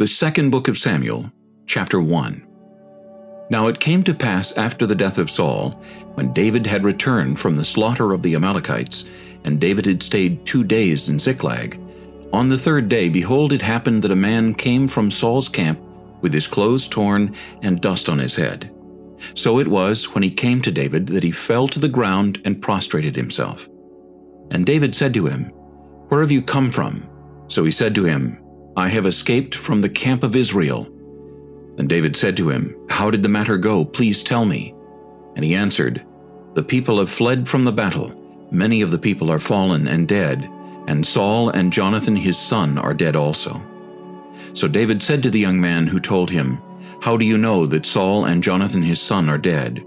The second book of Samuel, chapter 1. Now it came to pass after the death of Saul, when David had returned from the slaughter of the Amalekites, and David had stayed 2 days in Ziklag. On the 3rd day, behold, it happened that a man came from Saul's camp with his clothes torn and dust on his head. So it was, when he came to David, that he fell to the ground and prostrated himself. And David said to him, "Where have you come from?" So he said to him, "I have escaped from the camp of Israel." Then David said to him, "How did the matter go? Please tell me." And he answered, "The people have fled from the battle. Many of the people are fallen and dead, and Saul and Jonathan his son are dead also." So David said to the young man who told him, "How do you know that Saul and Jonathan his son are dead?"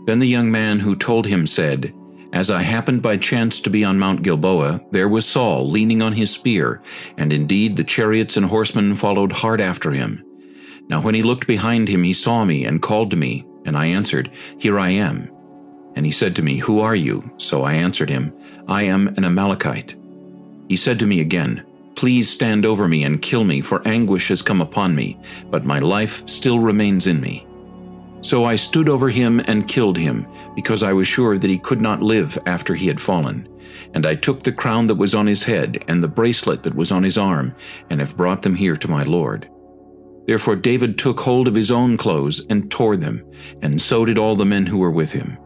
Then the young man who told him said, "As I happened by chance to be on Mount Gilboa, there was Saul leaning on his spear, and indeed the chariots and horsemen followed hard after him. Now when he looked behind him, he saw me and called to me, and I answered, 'Here I am.' And he said to me, 'Who are you?' So I answered him, 'I am an Amalekite.' He said to me again, 'Please stand over me and kill me, for anguish has come upon me, but my life still remains in me.' So I stood over him and killed him, because I was sure that he could not live after he had fallen. And I took the crown that was on his head and the bracelet that was on his arm, and have brought them here to my lord." Therefore David took hold of his own clothes and tore them, and so did all the men who were with him.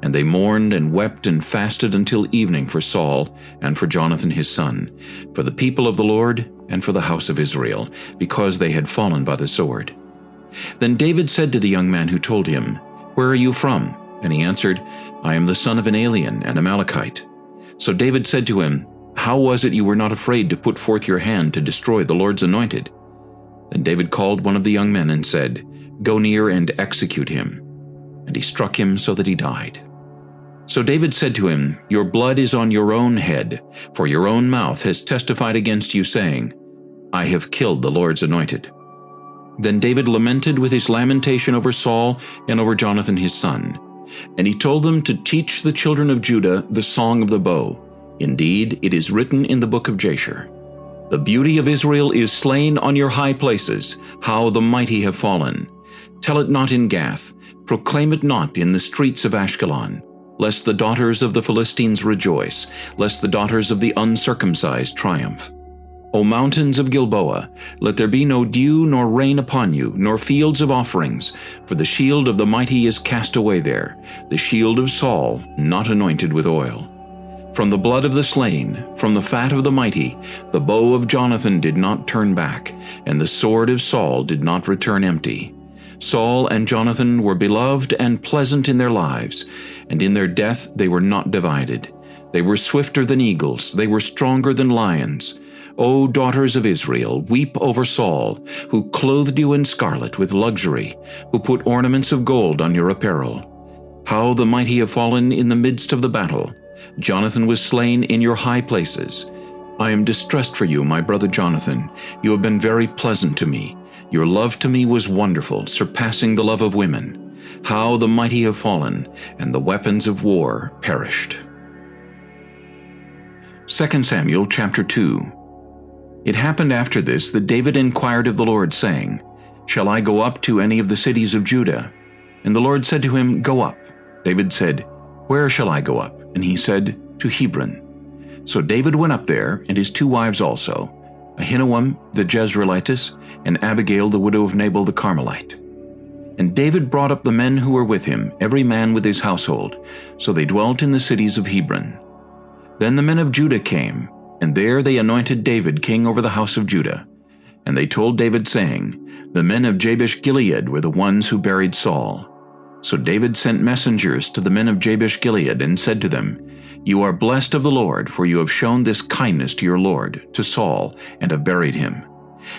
And they mourned and wept and fasted until evening for Saul and for Jonathan his son, for the people of the Lord and for the house of Israel, because they had fallen by the sword. Then David said to the young man who told him, "Where are you from?" And he answered, "I am the son of an alien, an Amalekite." So David said to him, "How was it you were not afraid to put forth your hand to destroy the Lord's anointed?" Then David called one of the young men and said, "Go near and execute him." And he struck him so that he died. So David said to him, "Your blood is on your own head, for your own mouth has testified against you, saying, 'I have killed the Lord's anointed.'" Then David lamented with his lamentation over Saul and over Jonathan his son. And he told them to teach the children of Judah the song of the bow. Indeed, it is written in the book of Jasher, "The beauty of Israel is slain on your high places, how the mighty have fallen. Tell it not in Gath, proclaim it not in the streets of Ashkelon, lest the daughters of the Philistines rejoice, lest the daughters of the uncircumcised triumph. O mountains of Gilboa, let there be no dew nor rain upon you, nor fields of offerings, for the shield of the mighty is cast away there, the shield of Saul, not anointed with oil. From the blood of the slain, from the fat of the mighty, the bow of Jonathan did not turn back, and the sword of Saul did not return empty. Saul and Jonathan were beloved and pleasant in their lives, and in their death they were not divided. They were swifter than eagles, they were stronger than lions. O daughters of Israel, weep over Saul, who clothed you in scarlet with luxury, who put ornaments of gold on your apparel. How the mighty have fallen in the midst of the battle. Jonathan was slain in your high places. I am distressed for you, my brother Jonathan. You have been very pleasant to me. Your love to me was wonderful, surpassing the love of women. How the mighty have fallen, and the weapons of war perished." 2 Samuel chapter 2. It happened after this that David inquired of the Lord, saying, "Shall I go up to any of the cities of Judah?" And the Lord said to him, "Go up." David said, "Where shall I go up?" And he said, "To Hebron." So David went up there, and his 2 wives also, Ahinoam the Jezreelitess, and Abigail the widow of Nabal the Carmelite. And David brought up the men who were with him, every man with his household, so they dwelt in the cities of Hebron. Then the men of Judah came, and there they anointed David king over the house of Judah. And they told David, saying, "The men of Jabesh-Gilead were the ones who buried Saul." So David sent messengers to the men of Jabesh-Gilead, and said to them, "You are blessed of the Lord, for you have shown this kindness to your Lord, to Saul, and have buried him.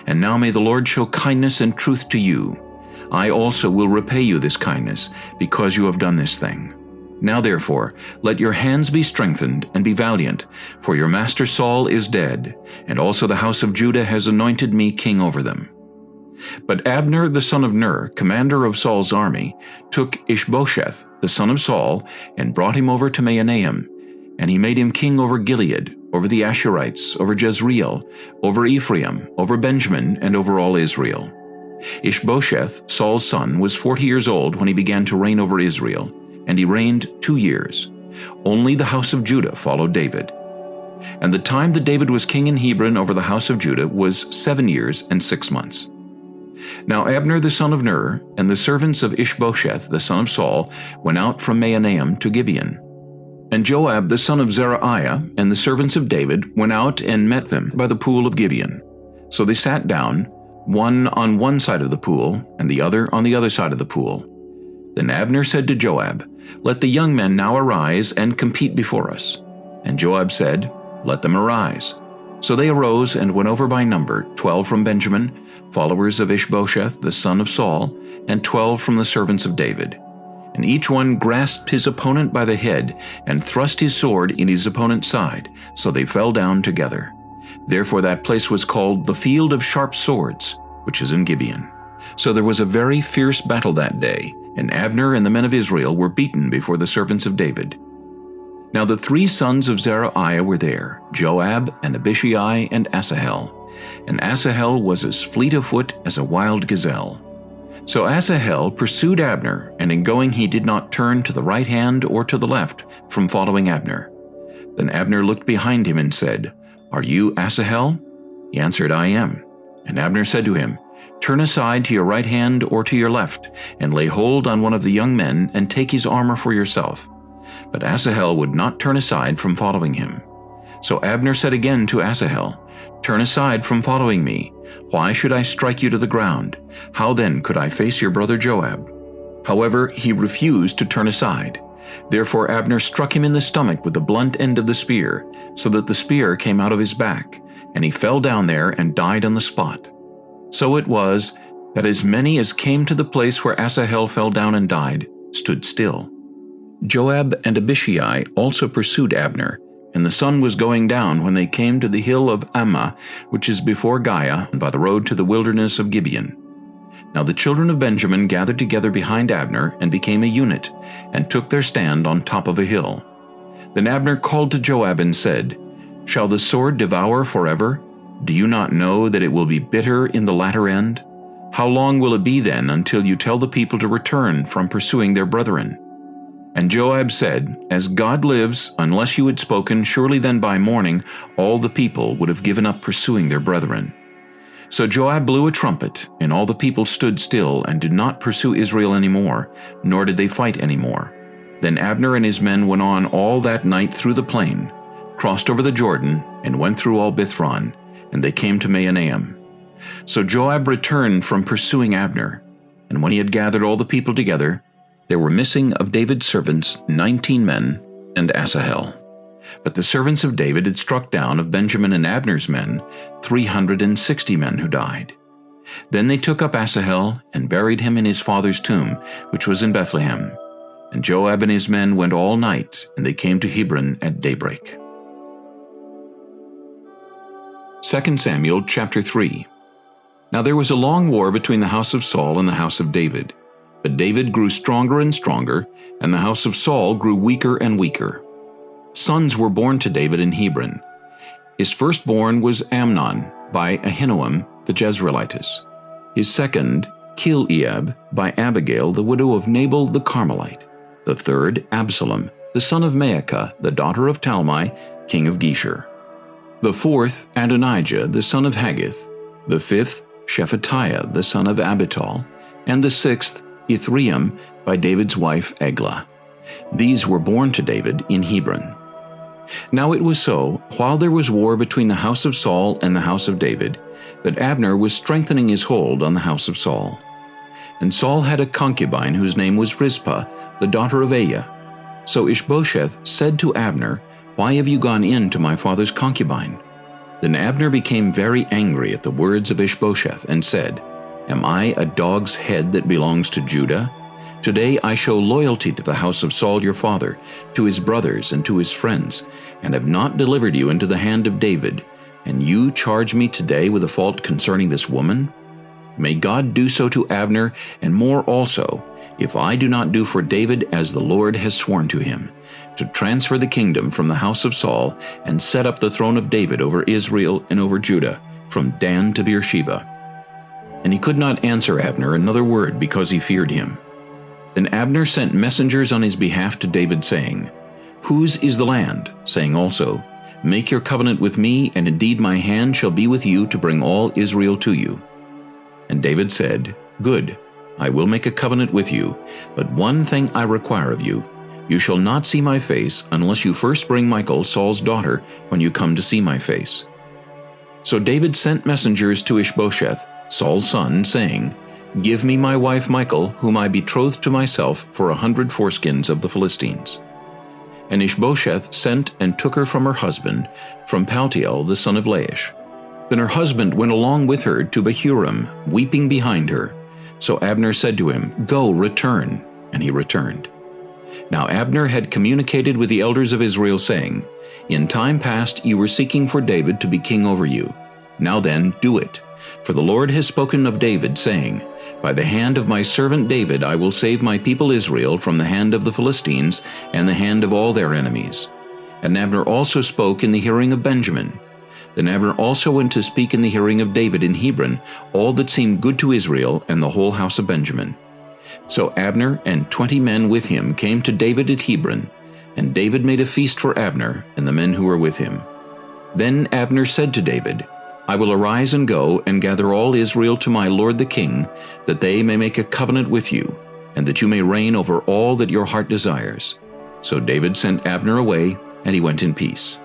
And now may the Lord show kindness and truth to you. I also will repay you this kindness, because you have done this thing. Now therefore, let your hands be strengthened, and be valiant, for your master Saul is dead, and also the house of Judah has anointed me king over them." But Abner the son of Ner, commander of Saul's army, took Ishbosheth the son of Saul, and brought him over to Mahanaim, and he made him king over Gilead, over the Asherites, over Jezreel, over Ephraim, over Benjamin, and over all Israel. Ishbosheth, Saul's son, was 40 years old when he began to reign over Israel, and he reigned 2 years. Only the house of Judah followed David. And the time that David was king in Hebron over the house of Judah was 7 years and 6 months. Now Abner the son of Ner, and the servants of Ishbosheth the son of Saul, went out from Mahanaim to Gibeon. And Joab the son of Zeruiah, and the servants of David, went out and met them by the pool of Gibeon. So they sat down, one on one side of the pool, and the other on the other side of the pool. Then Abner said to Joab, "Let the young men now arise and compete before us." And Joab said, "Let them arise." So they arose and went over by number, 12 from Benjamin, followers of Ishbosheth the son of Saul, and 12 from the servants of David. And each one grasped his opponent by the head, and thrust his sword in his opponent's side, so they fell down together. Therefore that place was called the Field of Sharp Swords, which is in Gibeon. So there was a very fierce battle that day, and Abner and the men of Israel were beaten before the servants of David. Now the 3 sons of Zeruiah were there, Joab, and Abishai, and Asahel. And Asahel was as fleet of foot as a wild gazelle. So Asahel pursued Abner, and in going he did not turn to the right hand or to the left from following Abner. Then Abner looked behind him and said, "Are you Asahel?" He answered, "I am." And Abner said to him, "Turn aside to your right hand or to your left, and lay hold on one of the young men, and take his armor for yourself." But Asahel would not turn aside from following him. So Abner said again to Asahel, "Turn aside from following me. Why should I strike you to the ground? How then could I face your brother Joab?" However, he refused to turn aside. Therefore Abner struck him in the stomach with the blunt end of the spear, so that the spear came out of his back, and he fell down there and died on the spot. So it was that as many as came to the place where Asahel fell down and died stood still. Joab and Abishai also pursued Abner, and the sun was going down when they came to the hill of Ammon, which is before Giah, and by the road to the wilderness of Gibeon. Now the children of Benjamin gathered together behind Abner, and became a unit, and took their stand on top of a hill. Then Abner called to Joab and said, "Shall the sword devour forever? Do you not know that it will be bitter in the latter end? How long will it be then until you tell the people to return from pursuing their brethren?" And Joab said, "As God lives, unless you had spoken, surely then by morning all the people would have given up pursuing their brethren." So Joab blew a trumpet, and all the people stood still and did not pursue Israel any more, nor did they fight any more. Then Abner and his men went on all that night through the plain, crossed over the Jordan, and went through all Bithron, and they came to Mahanaim. So Joab returned from pursuing Abner, and when he had gathered all the people together, there were missing of David's servants 19 men, and Asahel. But the servants of David had struck down of Benjamin and Abner's men 360 men who died. Then they took up Asahel, and buried him in his father's tomb, which was in Bethlehem. And Joab and his men went all night, and they came to Hebron at daybreak. 2 Samuel chapter 3. Now there was a long war between the house of Saul and the house of David. But David grew stronger and stronger, and the house of Saul grew weaker and weaker. Sons were born to David in Hebron. His firstborn was Amnon, by Ahinoam the Jezreelitess. His second, Chileab, by Abigail the widow of Nabal the Carmelite. The third, Absalom, the son of Maacah, the daughter of Talmai, king of Geshur. The fourth, Adonijah, the son of Haggith. The fifth, Shephatiah, the son of Abital. And the sixth, Ithream, by David's wife Eglah. These were born to David in Hebron. Now it was so, while there was war between the house of Saul and the house of David, that Abner was strengthening his hold on the house of Saul. And Saul had a concubine whose name was Rizpah, the daughter of Aiah. So Ishbosheth said to Abner, "Why have you gone in to my father's concubine?" Then Abner became very angry at the words of Ishbosheth, and said, "Am I a dog's head that belongs to Judah? Today I show loyalty to the house of Saul your father, to his brothers and to his friends, and have not delivered you into the hand of David, and you charge me today with a fault concerning this woman? May God do so to Abner, and more also, if I do not do for David as the Lord has sworn to him, to transfer the kingdom from the house of Saul and set up the throne of David over Israel and over Judah, from Dan to Beersheba." And he could not answer Abner another word because he feared him. Then Abner sent messengers on his behalf to David, saying, "Whose is the land?" saying also, "Make your covenant with me, and indeed my hand shall be with you to bring all Israel to you." And David said, "Good, I will make a covenant with you, but one thing I require of you. You shall not see my face unless you first bring Michal, Saul's daughter, when you come to see my face." So David sent messengers to Ishbosheth, Saul's son, saying, "Give me my wife Michal, whom I betrothed to myself for 100 foreskins of the Philistines." And Ishbosheth sent and took her from her husband, from Paltiel the son of Laish. Then her husband went along with her to Bahurim, weeping behind her. So Abner said to him, "Go, return." And he returned. Now Abner had communicated with the elders of Israel, saying, "In time past you were seeking for David to be king over you. Now then, do it. For the Lord has spoken of David, saying, By the hand of my servant David I will save my people Israel from the hand of the Philistines and the hand of all their enemies." And Abner also spoke in the hearing of Benjamin. Then Abner also went to speak in the hearing of David in Hebron all that seemed good to Israel and the whole house of Benjamin. So Abner and 20 men with him came to David at Hebron, and David made a feast for Abner and the men who were with him. Then Abner said to David, "I will arise and go and gather all Israel to my lord the king, that they may make a covenant with you, and that you may reign over all that your heart desires." So David sent Abner away, and he went in peace.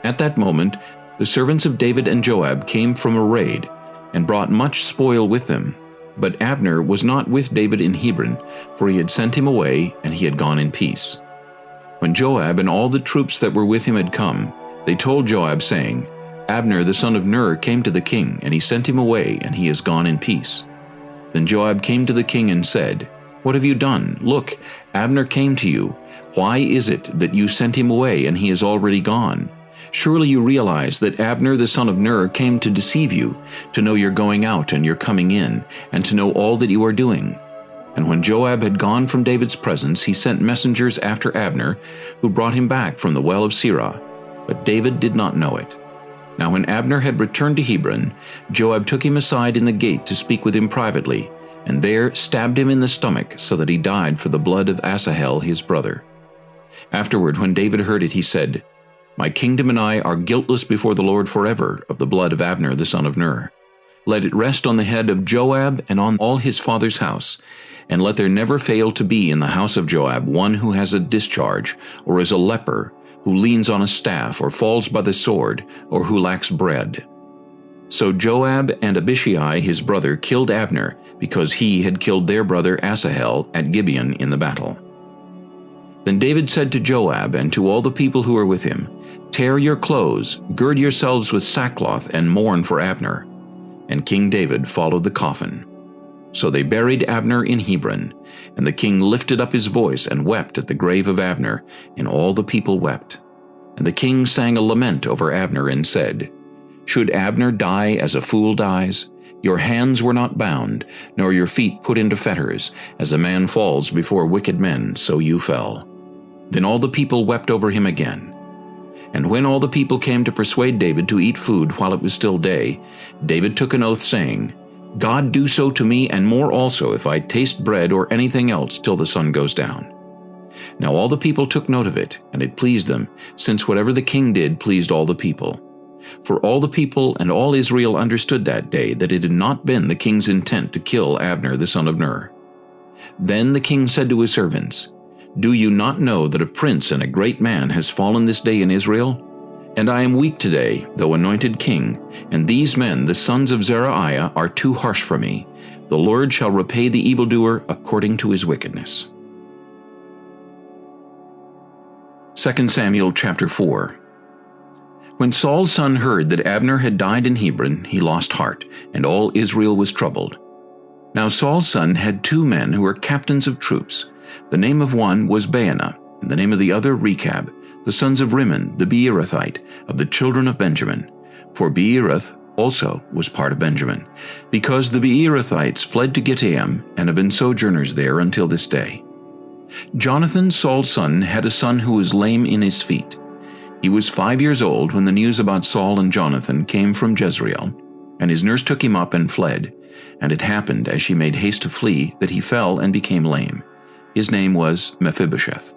At that moment the servants of David and Joab came from a raid, and brought much spoil with them. But Abner was not with David in Hebron, for he had sent him away, and he had gone in peace. When Joab and all the troops that were with him had come, they told Joab, saying, "Abner the son of Ner came to the king, and he sent him away, and he is gone in peace." Then Joab came to the king and said, "What have you done? Look, Abner came to you. Why is it that you sent him away, and he is already gone? Surely you realize that Abner the son of Ner came to deceive you, to know your going out and your coming in, and to know all that you are doing." And when Joab had gone from David's presence, he sent messengers after Abner, who brought him back from the well of Sirah. But David did not know it. Now when Abner had returned to Hebron, Joab took him aside in the gate to speak with him privately, and there stabbed him in the stomach, so that he died for the blood of Asahel his brother. Afterward, when David heard it, he said, "My kingdom and I are guiltless before the Lord forever of the blood of Abner the son of Ner. Let it rest on the head of Joab and on all his father's house, and let there never fail to be in the house of Joab one who has a discharge, or is a leper, who leans on a staff, or falls by the sword, or who lacks bread." So Joab and Abishai his brother killed Abner, because he had killed their brother Asahel at Gibeon in the battle. Then David said to Joab and to all the people who were with him, "Tear your clothes, gird yourselves with sackcloth, and mourn for Abner." And King David followed the coffin. So they buried Abner in Hebron, and the king lifted up his voice and wept at the grave of Abner, and all the people wept. And the king sang a lament over Abner and said, "Should Abner die as a fool dies? Your hands were not bound, nor your feet put into fetters. As a man falls before wicked men, so you fell." Then all the people wept over him again. And when all the people came to persuade David to eat food while it was still day, David took an oath, saying, "God do so to me, and more also, if I taste bread or anything else till the sun goes down." Now all the people took note of it, and it pleased them, since whatever the king did pleased all the people. For all the people and all Israel understood that day that it had not been the king's intent to kill Abner the son of Ner. Then the king said to his servants, "Do you not know that a prince and a great man has fallen this day in Israel? And I am weak today, though anointed king, and these men, the sons of Zeruiah, are too harsh for me. The Lord shall repay the evildoer according to his wickedness." 2 Samuel chapter 4. When Saul's son heard that Abner had died in Hebron, he lost heart, and all Israel was troubled. Now Saul's son had 2 men who were captains of troops. The name of one was Baanah, and the name of the other Rechab, the sons of Rimmon the Beerothite, of the children of Benjamin. For Beeroth also was part of Benjamin, because the Beerothites fled to Gittaim and have been sojourners there until this day. Jonathan, Saul's son, had a son who was lame in his feet. He was 5 years old when the news about Saul and Jonathan came from Jezreel, and his nurse took him up and fled. And it happened, as she made haste to flee, that he fell and became lame. His name was Mephibosheth.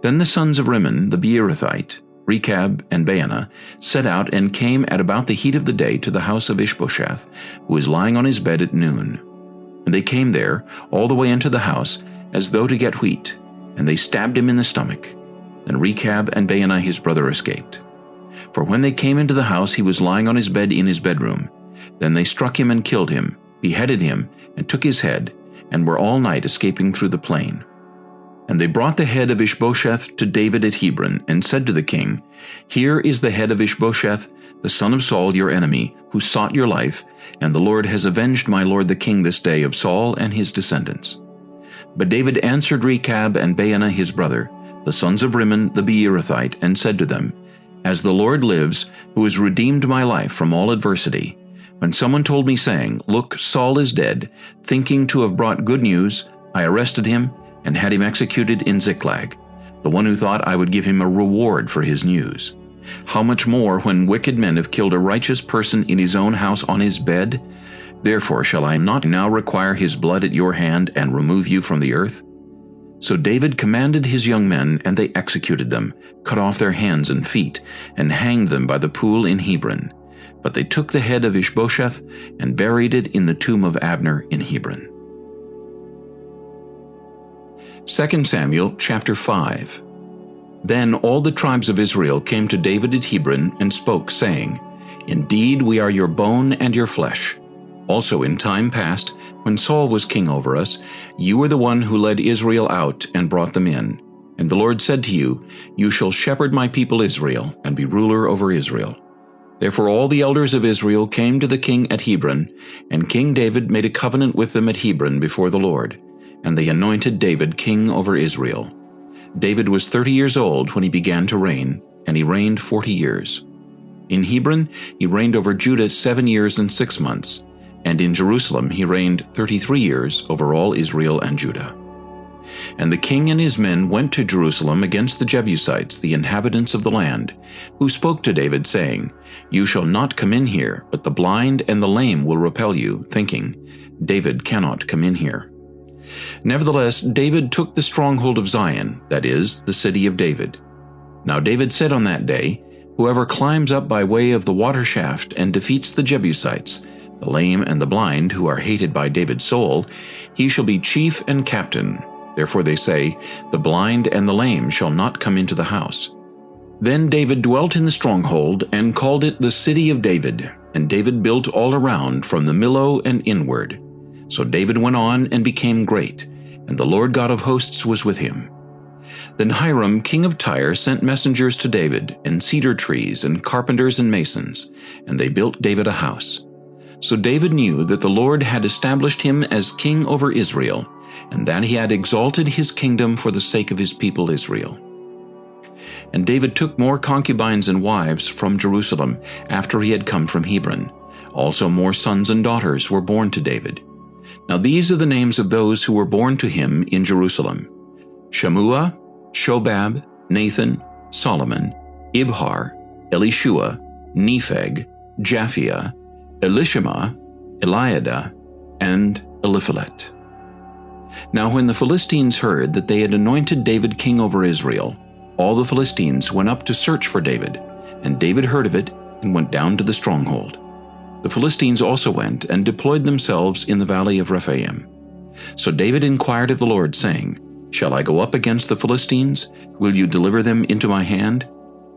Then the sons of Rimmon, the Beerothite, Rechab and Baanah, set out and came at about the heat of the day to the house of Ishbosheth, who was lying on his bed at noon. And they came there, all the way into the house, as though to get wheat, and they stabbed him in the stomach. Then Rechab and Baanah his brother escaped. For when they came into the house, he was lying on his bed in his bedroom. Then they struck him and killed him, beheaded him, and took his head, and were all night escaping through the plain. And they brought the head of Ishbosheth to David at Hebron, and said to the king, Here is the head of Ishbosheth, the son of Saul your enemy, who sought your life, and the Lord has avenged my lord the king this day of Saul and his descendants. But David answered Rechab and Baanah his brother, the sons of Rimmon the Beerothite, and said to them, As the Lord lives, who has redeemed my life from all adversity, when someone told me, saying, Look, Saul is dead, thinking to have brought good news, I arrested him and had him executed in Ziklag, the one who thought I would give him a reward for his news. How much more when wicked men have killed a righteous person in his own house on his bed? Therefore shall I not now require his blood at your hand and remove you from the earth? So David commanded his young men, and they executed them, cut off their hands and feet, and hanged them by the pool in Hebron. But they took the head of Ishbosheth and buried it in the tomb of Abner in Hebron. 2 Samuel chapter 5. Then all the tribes of Israel came to David at Hebron and spoke, saying, Indeed, we are your bone and your flesh. Also in time past, when Saul was king over us, you were the one who led Israel out and brought them in. And the Lord said to you, You shall shepherd my people Israel, and be ruler over Israel. Therefore all the elders of Israel came to the king at Hebron, and King David made a covenant with them at Hebron before the Lord. And they anointed David king over Israel. David was 30 years old when he began to reign, and he reigned 40 years. In Hebron he reigned over Judah 7 years and 6 months, and in Jerusalem he reigned 33 years over all Israel and Judah. And the king and his men went to Jerusalem against the Jebusites, the inhabitants of the land, who spoke to David, saying, You shall not come in here, but the blind and the lame will repel you, thinking, David cannot come in here. Nevertheless, David took the stronghold of Zion, that is, the city of David. Now David said on that day, Whoever climbs up by way of the water shaft and defeats the Jebusites, the lame and the blind, who are hated by David's soul, he shall be chief and captain. Therefore they say, The blind and the lame shall not come into the house. Then David dwelt in the stronghold, and called it the city of David. And David built all around, from the Millo and inward. So David went on and became great, and the Lord God of hosts was with him. Then Hiram king of Tyre sent messengers to David, and cedar trees, and carpenters and masons, and they built David a house. So David knew that the Lord had established him as king over Israel, and that he had exalted his kingdom for the sake of his people Israel. And David took more concubines and wives from Jerusalem after he had come from Hebron. Also more sons and daughters were born to David. Now these are the names of those who were born to him in Jerusalem: Shammua, Shobab, Nathan, Solomon, Ibhar, Elishua, Nepheg, Japhia, Elishama, Eliada, and Eliphalet. Now when the Philistines heard that they had anointed David king over Israel, all the Philistines went up to search for David, and David heard of it and went down to the stronghold. The Philistines also went and deployed themselves in the valley of Rephaim. So David inquired of the Lord, saying, Shall I go up against the Philistines? Will you deliver them into my hand?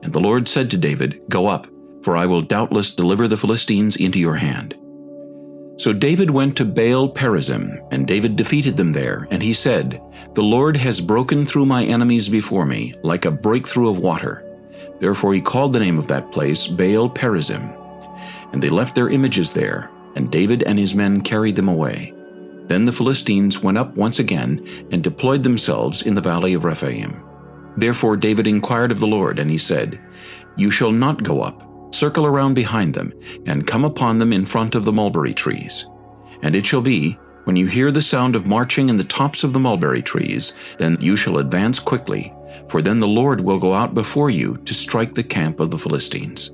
And the Lord said to David, Go up, for I will doubtless deliver the Philistines into your hand. So David went to Baal Perazim, and David defeated them there, and he said, The Lord has broken through my enemies before me, like a breakthrough of water. Therefore he called the name of that place Baal Perazim. And they left their images there, and David and his men carried them away. Then the Philistines went up once again, and deployed themselves in the valley of Rephaim. Therefore David inquired of the Lord, and he said, You shall not go up, circle around behind them, and come upon them in front of the mulberry trees. And it shall be, when you hear the sound of marching in the tops of the mulberry trees, then you shall advance quickly, for then the Lord will go out before you to strike the camp of the Philistines."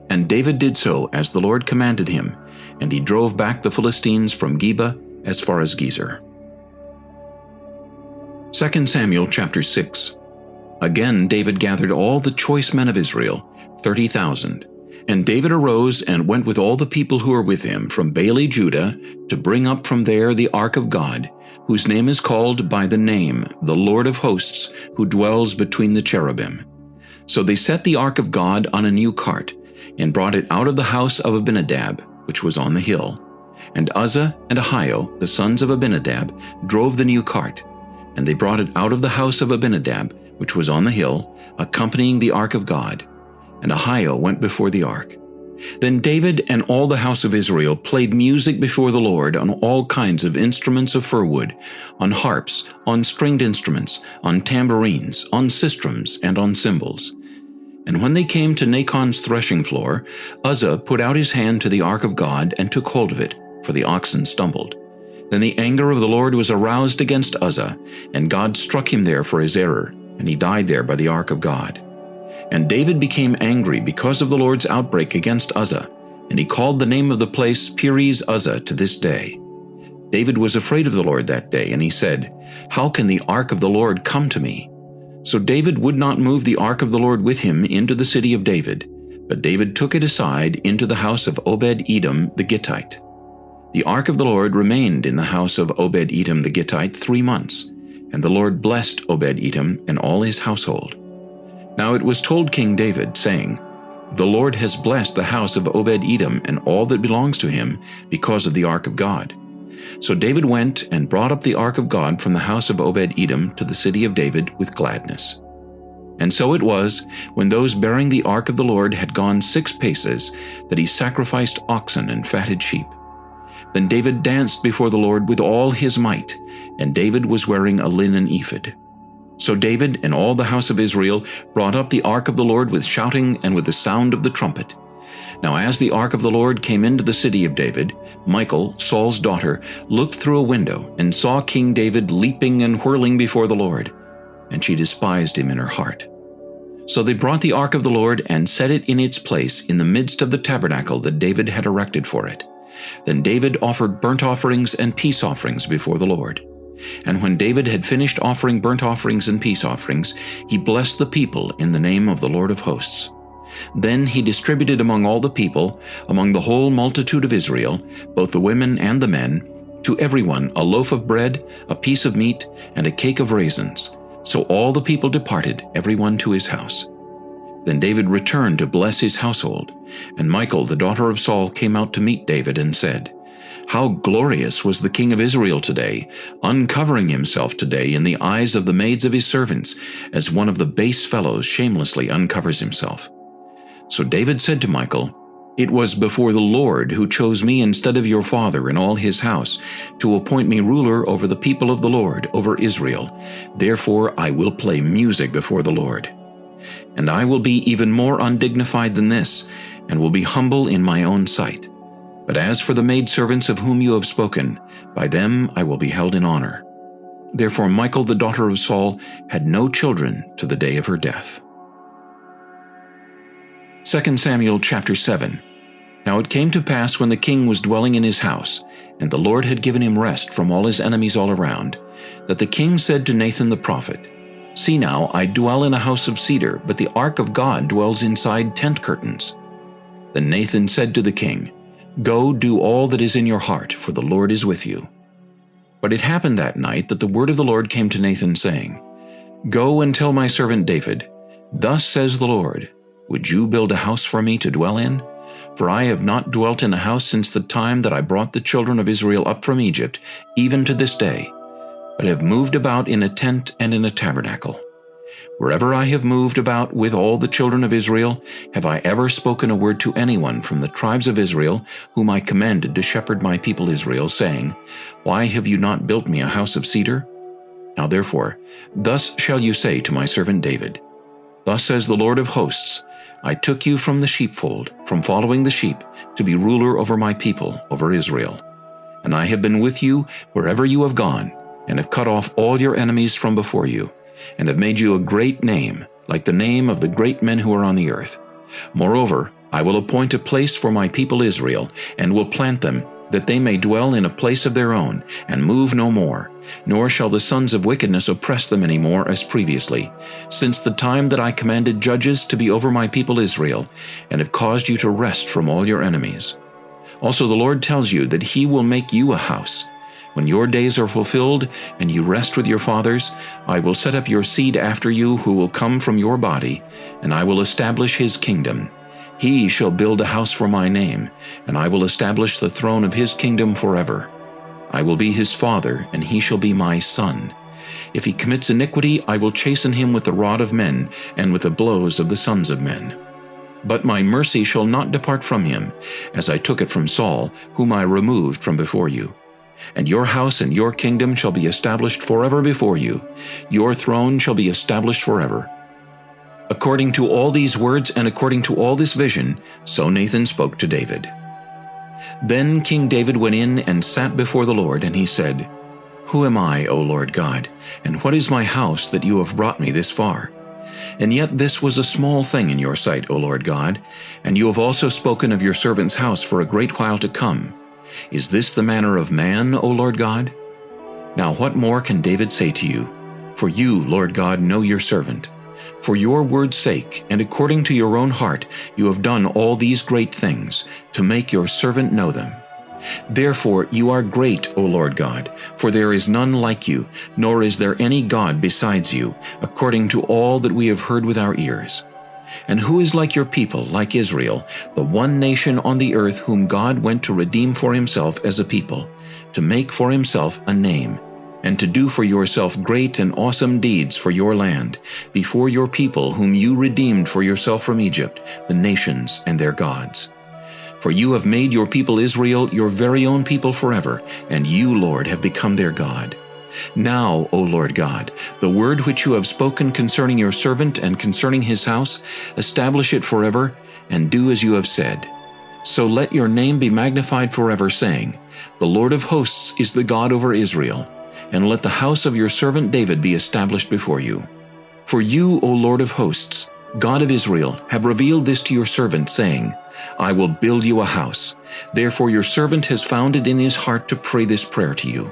And David did so as the Lord commanded him, and he drove back the Philistines from Geba as far as Gezer. 2 Samuel chapter 6. Again David gathered all the choice men of Israel, 30,000. And David arose and went with all the people who were with him from Baale, Judah, to bring up from there the ark of God, whose name is called by the name, the Lord of hosts, who dwells between the cherubim. So they set the ark of God on a new cart, and brought it out of the house of Abinadab, which was on the hill. And Uzzah and Ahio, the sons of Abinadab, drove the new cart. And they brought it out of the house of Abinadab, which was on the hill, accompanying the ark of God. And Ahio went before the ark. Then David and all the house of Israel played music before the Lord on all kinds of instruments of fir wood, on harps, on stringed instruments, on tambourines, on sistrums, and on cymbals. And when they came to Nachon's threshing floor, Uzzah put out his hand to the ark of God and took hold of it, for the oxen stumbled. Then the anger of the Lord was aroused against Uzzah, and God struck him there for his error, and he died there by the ark of God. And David became angry because of the Lord's outbreak against Uzzah, and he called the name of the place Perez Uzzah to this day. David was afraid of the Lord that day, and he said, "How can the ark of the Lord come to me?" So David would not move the ark of the Lord with him into the city of David, but David took it aside into the house of Obed-Edom the Gittite. The ark of the Lord remained in the house of Obed-Edom the Gittite 3 months, and the Lord blessed Obed-Edom and all his household. Now it was told King David, saying, "The Lord has blessed the house of Obed-Edom and all that belongs to him because of the ark of God." So David went and brought up the ark of God from the house of Obed-Edom to the city of David with gladness. And so it was, when those bearing the ark of the Lord had gone 6 paces, that he sacrificed oxen and fatted sheep. Then David danced before the Lord with all his might, and David was wearing a linen ephod. So David and all the house of Israel brought up the ark of the Lord with shouting and with the sound of the trumpet. Now as the ark of the Lord came into the city of David, Michal, Saul's daughter, looked through a window and saw King David leaping and whirling before the Lord, and she despised him in her heart. So they brought the ark of the Lord and set it in its place in the midst of the tabernacle that David had erected for it. Then David offered burnt offerings and peace offerings before the Lord. And when David had finished offering burnt offerings and peace offerings, he blessed the people in the name of the Lord of hosts. Then he distributed among all the people, among the whole multitude of Israel, both the women and the men, to everyone a loaf of bread, a piece of meat, and a cake of raisins. So all the people departed, everyone to his house. Then David returned to bless his household, and Michal, the daughter of Saul, came out to meet David and said, "How glorious was the king of Israel today, uncovering himself today in the eyes of the maids of his servants, as one of the base fellows shamelessly uncovers himself." So David said to Michal, "It was before the Lord who chose me instead of your father and all his house, to appoint me ruler over the people of the Lord, over Israel. Therefore I will play music before the Lord. And I will be even more undignified than this, and will be humble in my own sight. But as for the maidservants of whom you have spoken, by them I will be held in honor." Therefore Michal, the daughter of Saul, had no children to the day of her death. 2 Samuel chapter 7. Now it came to pass when the king was dwelling in his house, and the Lord had given him rest from all his enemies all around, that the king said to Nathan the prophet, "See now, I dwell in a house of cedar, but the ark of God dwells inside tent curtains." Then Nathan said to the king, "Go, do all that is in your heart, for the Lord is with you." But it happened that night that the word of the Lord came to Nathan, saying, "Go and tell my servant David, Thus says the Lord, Would you build a house for me to dwell in? For I have not dwelt in a house since the time that I brought the children of Israel up from Egypt, even to this day, but have moved about in a tent and in a tabernacle. Wherever I have moved about with all the children of Israel, have I ever spoken a word to anyone from the tribes of Israel, whom I commanded to shepherd my people Israel, saying, Why have you not built me a house of cedar? Now therefore, thus shall you say to my servant David, Thus says the Lord of hosts, I took you from the sheepfold, from following the sheep, to be ruler over my people, over Israel. And I have been with you wherever you have gone, and have cut off all your enemies from before you, and have made you a great name, like the name of the great men who are on the earth. Moreover, I will appoint a place for my people Israel, and will plant them, that they may dwell in a place of their own, and move no more, nor shall the sons of wickedness oppress them any more as previously, since the time that I commanded judges to be over my people Israel, and have caused you to rest from all your enemies. Also the Lord tells you that he will make you a house. When your days are fulfilled, and you rest with your fathers, I will set up your seed after you who will come from your body, and I will establish his kingdom. He shall build a house for my name, and I will establish the throne of his kingdom forever. I will be his father, and he shall be my son. If he commits iniquity, I will chasten him with the rod of men, and with the blows of the sons of men. But my mercy shall not depart from him, as I took it from Saul, whom I removed from before you. And your house and your kingdom shall be established forever before you. Your throne shall be established forever. According to all these words and according to all this vision, so Nathan spoke to David. Then King David went in and sat before the Lord, and he said, Who am I, O Lord God, and what is my house that you have brought me this far? And yet this was a small thing in your sight, O Lord God, and you have also spoken of your servant's house for a great while to come. Is this the manner of man, O Lord God? Now what more can David say to you? For you, Lord God, know your servant. For your word's sake, and according to your own heart, you have done all these great things, to make your servant know them. Therefore you are great, O Lord God, for there is none like you, nor is there any God besides you, according to all that we have heard with our ears. And who is like your people, like Israel, the one nation on the earth whom God went to redeem for himself as a people, to make for himself a name, and to do for yourself great and awesome deeds for your land, before your people whom you redeemed for yourself from Egypt, the nations and their gods? For you have made your people Israel your very own people forever, and you, Lord, have become their God. Now, O Lord God, the word which you have spoken concerning your servant and concerning his house, establish it forever, and do as you have said. So let your name be magnified forever, saying, The Lord of hosts is the God over Israel. And let the house of your servant David be established before you. For you, O Lord of hosts, God of Israel, have revealed this to your servant, saying, I will build you a house. Therefore your servant has found it in his heart to pray this prayer to you.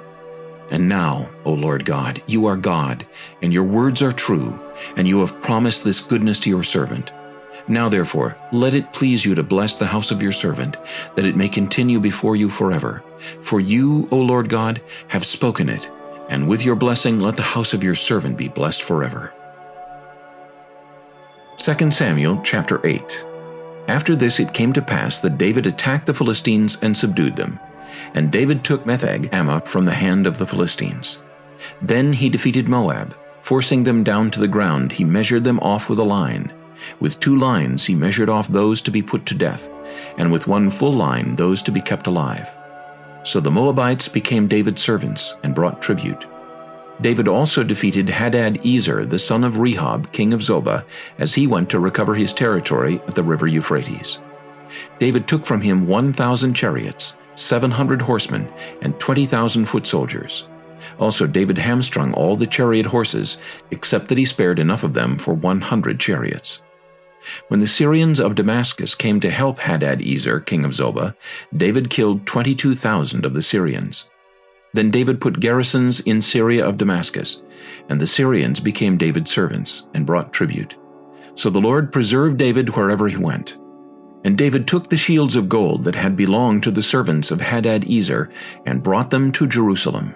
And now, O Lord God, you are God, and your words are true, and you have promised this goodness to your servant. Now therefore, let it please you to bless the house of your servant, that it may continue before you forever. For you, O Lord God, have spoken it, and with your blessing let the house of your servant be blessed forever. 2 Samuel chapter 8. After this it came to pass that David attacked the Philistines and subdued them. And David took Ammon from the hand of the Philistines. Then he defeated Moab. Forcing them down to the ground, he measured them off with a line. With 2 lines he measured off those to be put to death, and with 1 full line those to be kept alive. So the Moabites became David's servants and brought tribute. David also defeated Hadad-ezer, the son of Rehob, king of Zobah, as he went to recover his territory at the river Euphrates. David took from him 1,000 chariots, 700 horsemen, and 20,000 foot soldiers. Also David hamstrung all the chariot horses, except that he spared enough of them for 100 chariots. When the Syrians of Damascus came to help Hadad-ezer, king of Zobah, David killed 22,000 of the Syrians. Then David put garrisons in Syria of Damascus, and the Syrians became David's servants and brought tribute. So the Lord preserved David wherever he went. And David took the shields of gold that had belonged to the servants of Hadad-ezer and brought them to Jerusalem.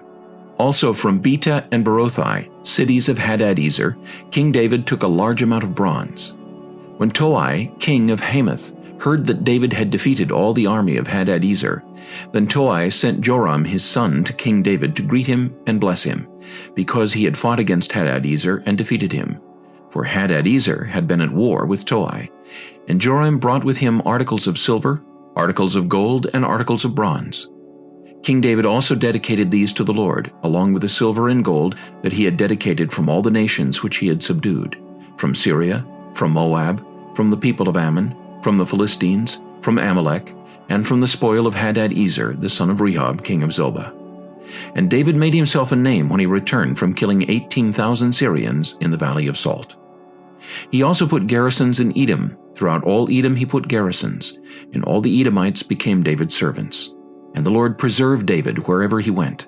Also from Betah and Berothai, cities of Hadad-ezer, King David took a large amount of bronze. When Toi, king of Hamath, heard that David had defeated all the army of Hadad-ezer, then Toi sent Joram his son to King David to greet him and bless him, because he had fought against Hadad-ezer and defeated him. For Hadad-ezer had been at war with Toi. And Joram brought with him articles of silver, articles of gold, and articles of bronze. King David also dedicated these to the Lord, along with the silver and gold that he had dedicated from all the nations which he had subdued, from Syria, from Moab, from the people of Ammon, from the Philistines, from Amalek, and from the spoil of Hadad-ezer, the son of Rehob, king of Zobah. And David made himself a name when he returned from killing 18,000 Syrians in the Valley of Salt. He also put garrisons in Edom. Throughout all Edom he put garrisons, and all the Edomites became David's servants. And the Lord preserved David wherever he went.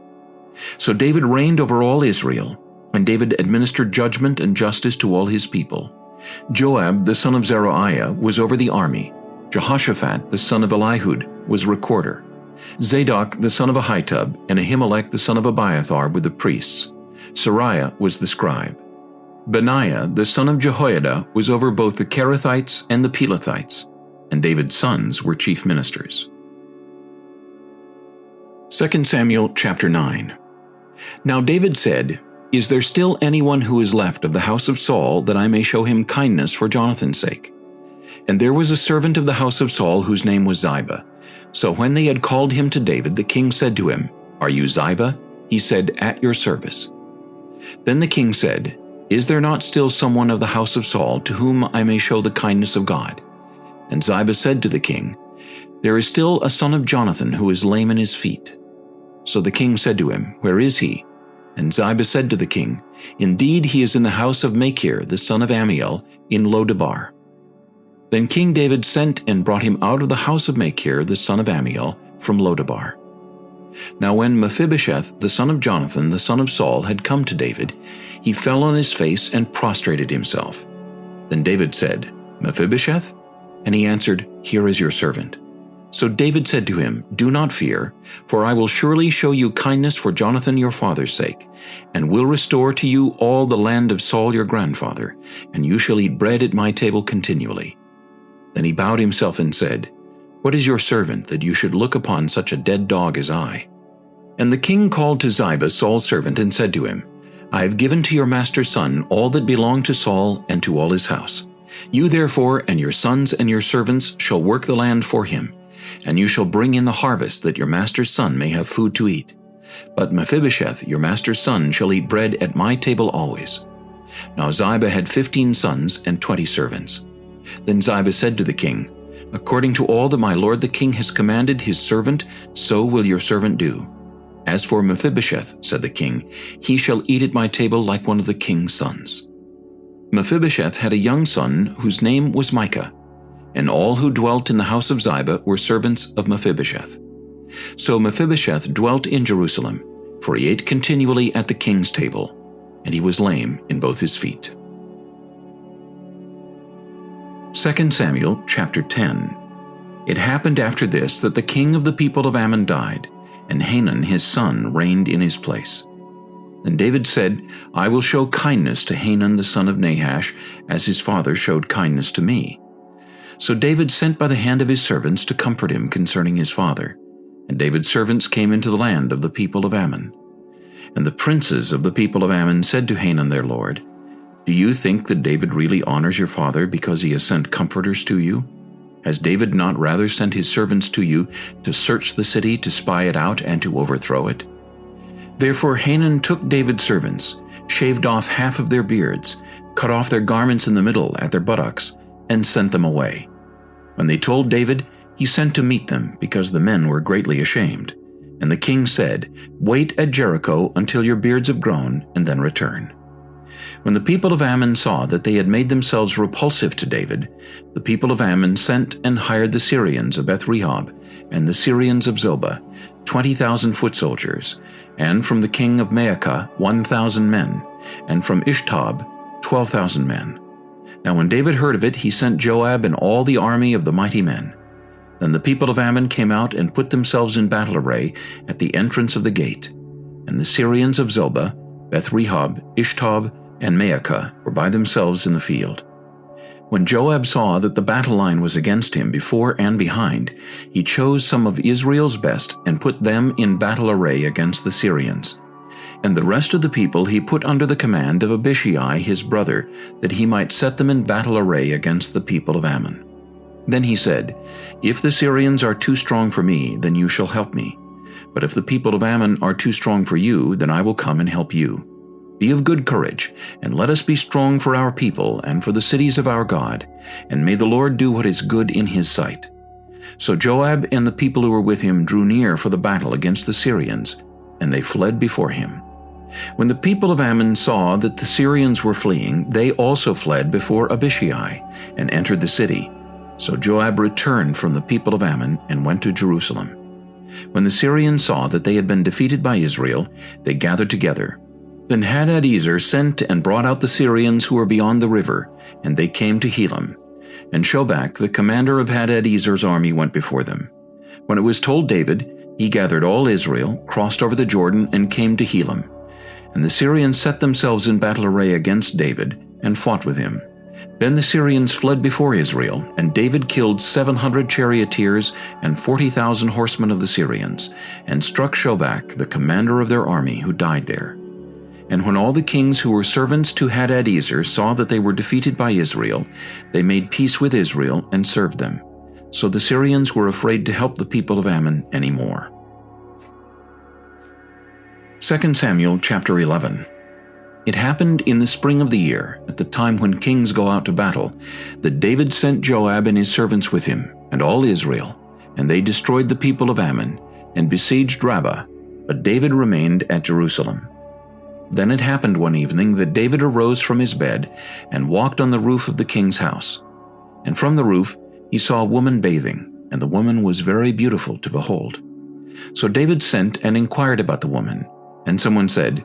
So David reigned over all Israel, and David administered judgment and justice to all his people. Joab, the son of Zeruiah, was over the army. Jehoshaphat, the son of Elihud, was recorder. Zadok, the son of Ahitub, and Ahimelech, the son of Abiathar, were the priests. Sariah was the scribe. Benaiah, the son of Jehoiada, was over both the Kerethites and the Pelethites, and David's sons were chief ministers. 2 Samuel chapter 9. Now David said, "Is there still anyone who is left of the house of Saul, that I may show him kindness for Jonathan's sake?" And there was a servant of the house of Saul whose name was Ziba. So when they had called him to David, the king said to him, "Are you Ziba?" He said, "At your service." Then the king said, "Is there not still someone of the house of Saul to whom I may show the kindness of God?" And Ziba said to the king, "There is still a son of Jonathan who is lame in his feet." So the king said to him, "Where is he?" And Ziba said to the king, "Indeed, he is in the house of Machir, the son of Ammiel, in Lodebar." Then King David sent and brought him out of the house of Machir, the son of Ammiel, from Lodebar. Now when Mephibosheth, the son of Jonathan, the son of Saul, had come to David, he fell on his face and prostrated himself. Then David said, "Mephibosheth?" And he answered, "Here is your servant." So David said to him, "Do not fear, for I will surely show you kindness for Jonathan your father's sake, and will restore to you all the land of Saul your grandfather, and you shall eat bread at my table continually." Then he bowed himself and said, "What is your servant, that you should look upon such a dead dog as I?" And the king called to Ziba, Saul's servant, and said to him, "I have given to your master's son all that belonged to Saul and to all his house. You therefore and your sons and your servants shall work the land for him, and you shall bring in the harvest, that your master's son may have food to eat. But Mephibosheth, your master's son, shall eat bread at my table always." Now Ziba had 15 sons and 20 servants. Then Ziba said to the king, "According to all that my lord the king has commanded his servant, so will your servant do. As for Mephibosheth," said the king, "he shall eat at my table like one of the king's sons." Mephibosheth had a young son whose name was Micah, and all who dwelt in the house of Ziba were servants of Mephibosheth. So Mephibosheth dwelt in Jerusalem, for he ate continually at the king's table, and he was lame in both his feet. 2 Samuel chapter 10. It happened after this that the king of the people of Ammon died, and Hanun his son reigned in his place. Then David said, "I will show kindness to Hanun the son of Nahash, as his father showed kindness to me." So David sent by the hand of his servants to comfort him concerning his father. And David's servants came into the land of the people of Ammon. And the princes of the people of Ammon said to Hanun their lord, "Do you think that David really honors your father because he has sent comforters to you? Has David not rather sent his servants to you to search the city, to spy it out, and to overthrow it?" Therefore Hanun took David's servants, shaved off half of their beards, cut off their garments in the middle at their buttocks, and sent them away. When they told David, he sent to meet them, because the men were greatly ashamed. And the king said, "Wait at Jericho until your beards have grown, and then return." When the people of Ammon saw that they had made themselves repulsive to David, the people of Ammon sent and hired the Syrians of Beth-rehob and the Syrians of Zobah, 20,000 foot soldiers, and from the king of Maacah 1,000 men, and from Ishtob 12,000 men. Now when David heard of it, he sent Joab and all the army of the mighty men. Then the people of Ammon came out and put themselves in battle array at the entrance of the gate. And the Syrians of Zobah, Beth-rehob, Ishtob, and Maacah were by themselves in the field. When Joab saw that the battle line was against him before and behind, he chose some of Israel's best and put them in battle array against the Syrians. And the rest of the people he put under the command of Abishai his brother, that he might set them in battle array against the people of Ammon. Then he said, "If the Syrians are too strong for me, then you shall help me. But if the people of Ammon are too strong for you, then I will come and help you. Be of good courage, and let us be strong for our people and for the cities of our God, and may the Lord do what is good in his sight." So Joab and the people who were with him drew near for the battle against the Syrians, and they fled before him. When the people of Ammon saw that the Syrians were fleeing, they also fled before Abishai, and entered the city. So Joab returned from the people of Ammon and went to Jerusalem. When the Syrians saw that they had been defeated by Israel, they gathered together. Then Hadadezer sent and brought out the Syrians who were beyond the river, and they came to Helam. And Shobach, the commander of Hadadezer's army, went before them. When it was told David, he gathered all Israel, crossed over the Jordan, and came to Helam. And the Syrians set themselves in battle array against David, and fought with him. Then the Syrians fled before Israel, and David killed 700 charioteers and 40,000 horsemen of the Syrians, and struck Shobach, the commander of their army, who died there. And when all the kings who were servants to Hadadezer saw that they were defeated by Israel, they made peace with Israel and served them. So the Syrians were afraid to help the people of Ammon any more. 2 Samuel chapter 11. It happened in the spring of the year, at the time when kings go out to battle, that David sent Joab and his servants with him, and all Israel, and they destroyed the people of Ammon, and besieged Rabbah, but David remained at Jerusalem. Then it happened one evening that David arose from his bed, and walked on the roof of the king's house. And from the roof he saw a woman bathing, and the woman was very beautiful to behold. So David sent and inquired about the woman, and someone said,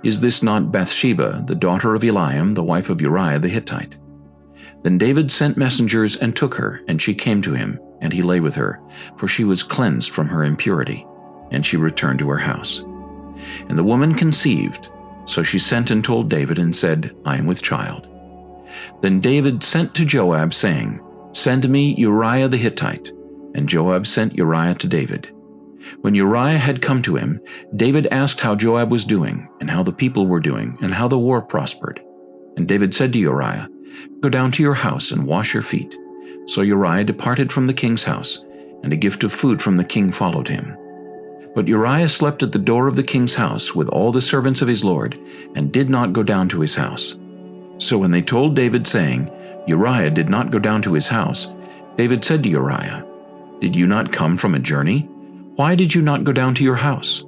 "Is this not Bathsheba, the daughter of Eliam, the wife of Uriah the Hittite?" Then David sent messengers and took her, and she came to him, and he lay with her, for she was cleansed from her impurity, and she returned to her house. And the woman conceived, so she sent and told David and said, "I am with child." Then David sent to Joab, saying, "Send me Uriah the Hittite." And Joab sent Uriah to David. When Uriah had come to him, David asked how Joab was doing, and how the people were doing, and how the war prospered. And David said to Uriah, "Go down to your house and wash your feet." So Uriah departed from the king's house, and a gift of food from the king followed him. But Uriah slept at the door of the king's house with all the servants of his lord, and did not go down to his house. So when they told David, saying, "Uriah did not go down to his house," David said to Uriah, "Did you not come from a journey? Why did you not go down to your house?"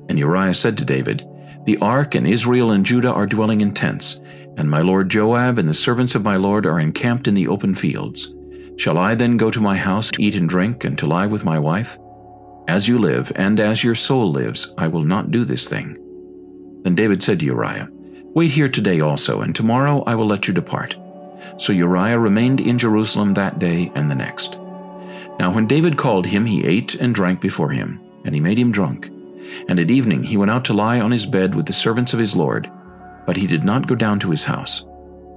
And Uriah said to David, "The ark and Israel and Judah are dwelling in tents, and my lord Joab and the servants of my lord are encamped in the open fields. Shall I then go to my house to eat and drink, and to lie with my wife? As you live, and as your soul lives, I will not do this thing." Then David said to Uriah, "Wait here today also, and tomorrow I will let you depart." So Uriah remained in Jerusalem that day and the next. Now when David called him, he ate and drank before him, and he made him drunk. And at evening he went out to lie on his bed with the servants of his lord, but he did not go down to his house.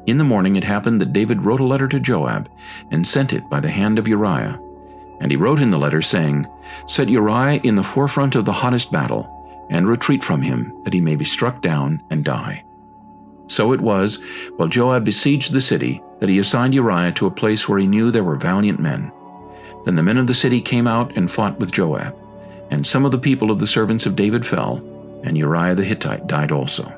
In the morning it happened that David wrote a letter to Joab, and sent it by the hand of Uriah. And he wrote in the letter, saying, "Set Uriah in the forefront of the hottest battle, and retreat from him, that he may be struck down and die." So it was, while Joab besieged the city, that he assigned Uriah to a place where he knew there were valiant men. Then the men of the city came out and fought with Joab, and some of the people of the servants of David fell, and Uriah the Hittite died also.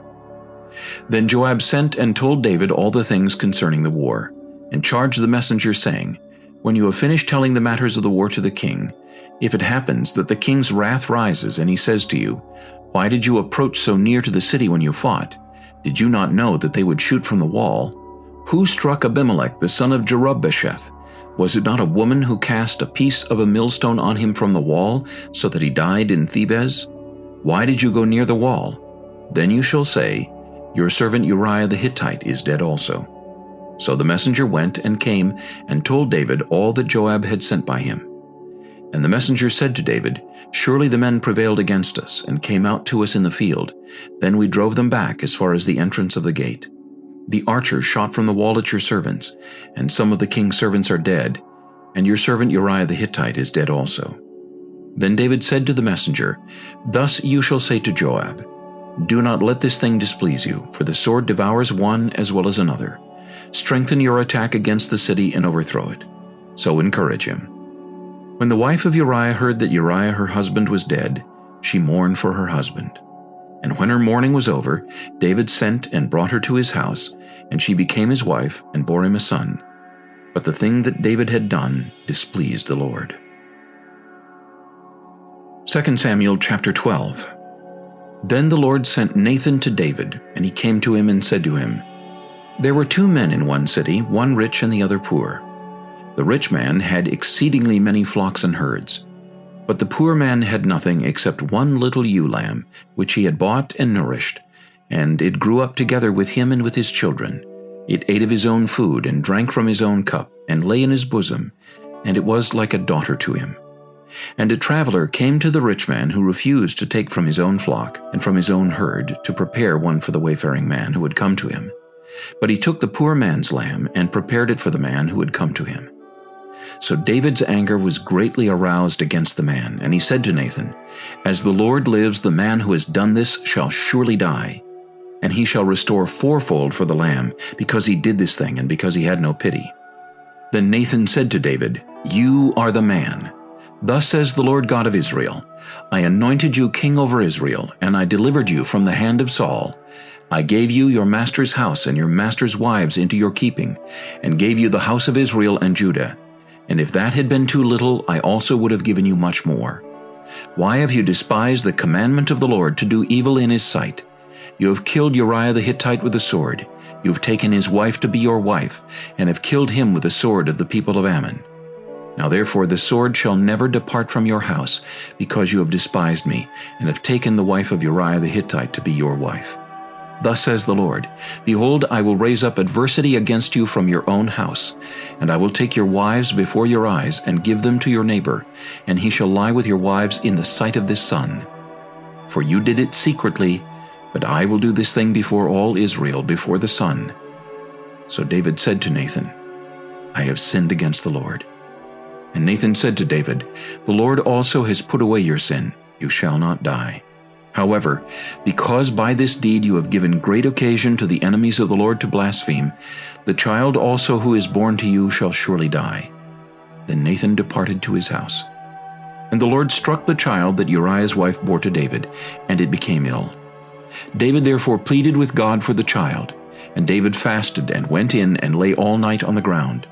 Then Joab sent and told David all the things concerning the war, and charged the messenger, saying, "When you have finished telling the matters of the war to the king, if it happens that the king's wrath rises, and he says to you, 'Why did you approach so near to the city when you fought? Did you not know that they would shoot from the wall? Who struck Abimelech the son of Jerubbesheth? Was it not a woman who cast a piece of a millstone on him from the wall, so that he died in Thebez? Why did you go near the wall?' Then you shall say, 'Your servant Uriah the Hittite is dead also.'" So the messenger went and came and told David all that Joab had sent by him. And the messenger said to David, "Surely the men prevailed against us, and came out to us in the field. Then we drove them back as far as the entrance of the gate. The archers shot from the wall at your servants, and some of the king's servants are dead, and your servant Uriah the Hittite is dead also." Then David said to the messenger, "Thus you shall say to Joab, 'Do not let this thing displease you, for the sword devours one as well as another. Strengthen your attack against the city and overthrow it.' So encourage him." When the wife of Uriah heard that Uriah her husband was dead, she mourned for her husband. And when her mourning was over, David sent and brought her to his house, and she became his wife and bore him a son. But the thing that David had done displeased the Lord. 2 Samuel chapter 12. Then the Lord sent Nathan to David, and he came to him and said to him, There were 2 men in one city, one rich and the other poor. The rich man had exceedingly many flocks and herds. But the poor man had nothing except one little ewe lamb, which he had bought and nourished, and it grew up together with him and with his children. It ate of his own food, and drank from his own cup, and lay in his bosom, and it was like a daughter to him. And a traveler came to the rich man, who refused to take from his own flock and from his own herd to prepare one for the wayfaring man who had come to him. But he took the poor man's lamb, and prepared it for the man who had come to him. So David's anger was greatly aroused against the man, and he said to Nathan, As the Lord lives, the man who has done this shall surely die, and he shall restore 4-fold for the lamb, because he did this thing, and because he had no pity. Then Nathan said to David, You are the man. Thus says the Lord God of Israel, I anointed you king over Israel, and I delivered you from the hand of Saul. I gave you your master's house and your master's wives into your keeping, and gave you the house of Israel and Judah. And if that had been too little, I also would have given you much more. Why have you despised the commandment of the Lord to do evil in his sight? You have killed Uriah the Hittite with a sword. You have taken his wife to be your wife, and have killed him with the sword of the people of Ammon. Now therefore the sword shall never depart from your house, because you have despised me, and have taken the wife of Uriah the Hittite to be your wife. Thus says the Lord, Behold, I will raise up adversity against you from your own house, and I will take your wives before your eyes, and give them to your neighbor, and he shall lie with your wives in the sight of this sun. For you did it secretly, but I will do this thing before all Israel, before the sun. So David said to Nathan, I have sinned against the Lord. And Nathan said to David, The Lord also has put away your sin. You shall not die. However, because by this deed you have given great occasion to the enemies of the Lord to blaspheme, the child also who is born to you shall surely die. Then Nathan departed to his house. And the Lord struck the child that Uriah's wife bore to David, and it became ill. David therefore pleaded with God for the child, and David fasted and went in and lay all night on the ground.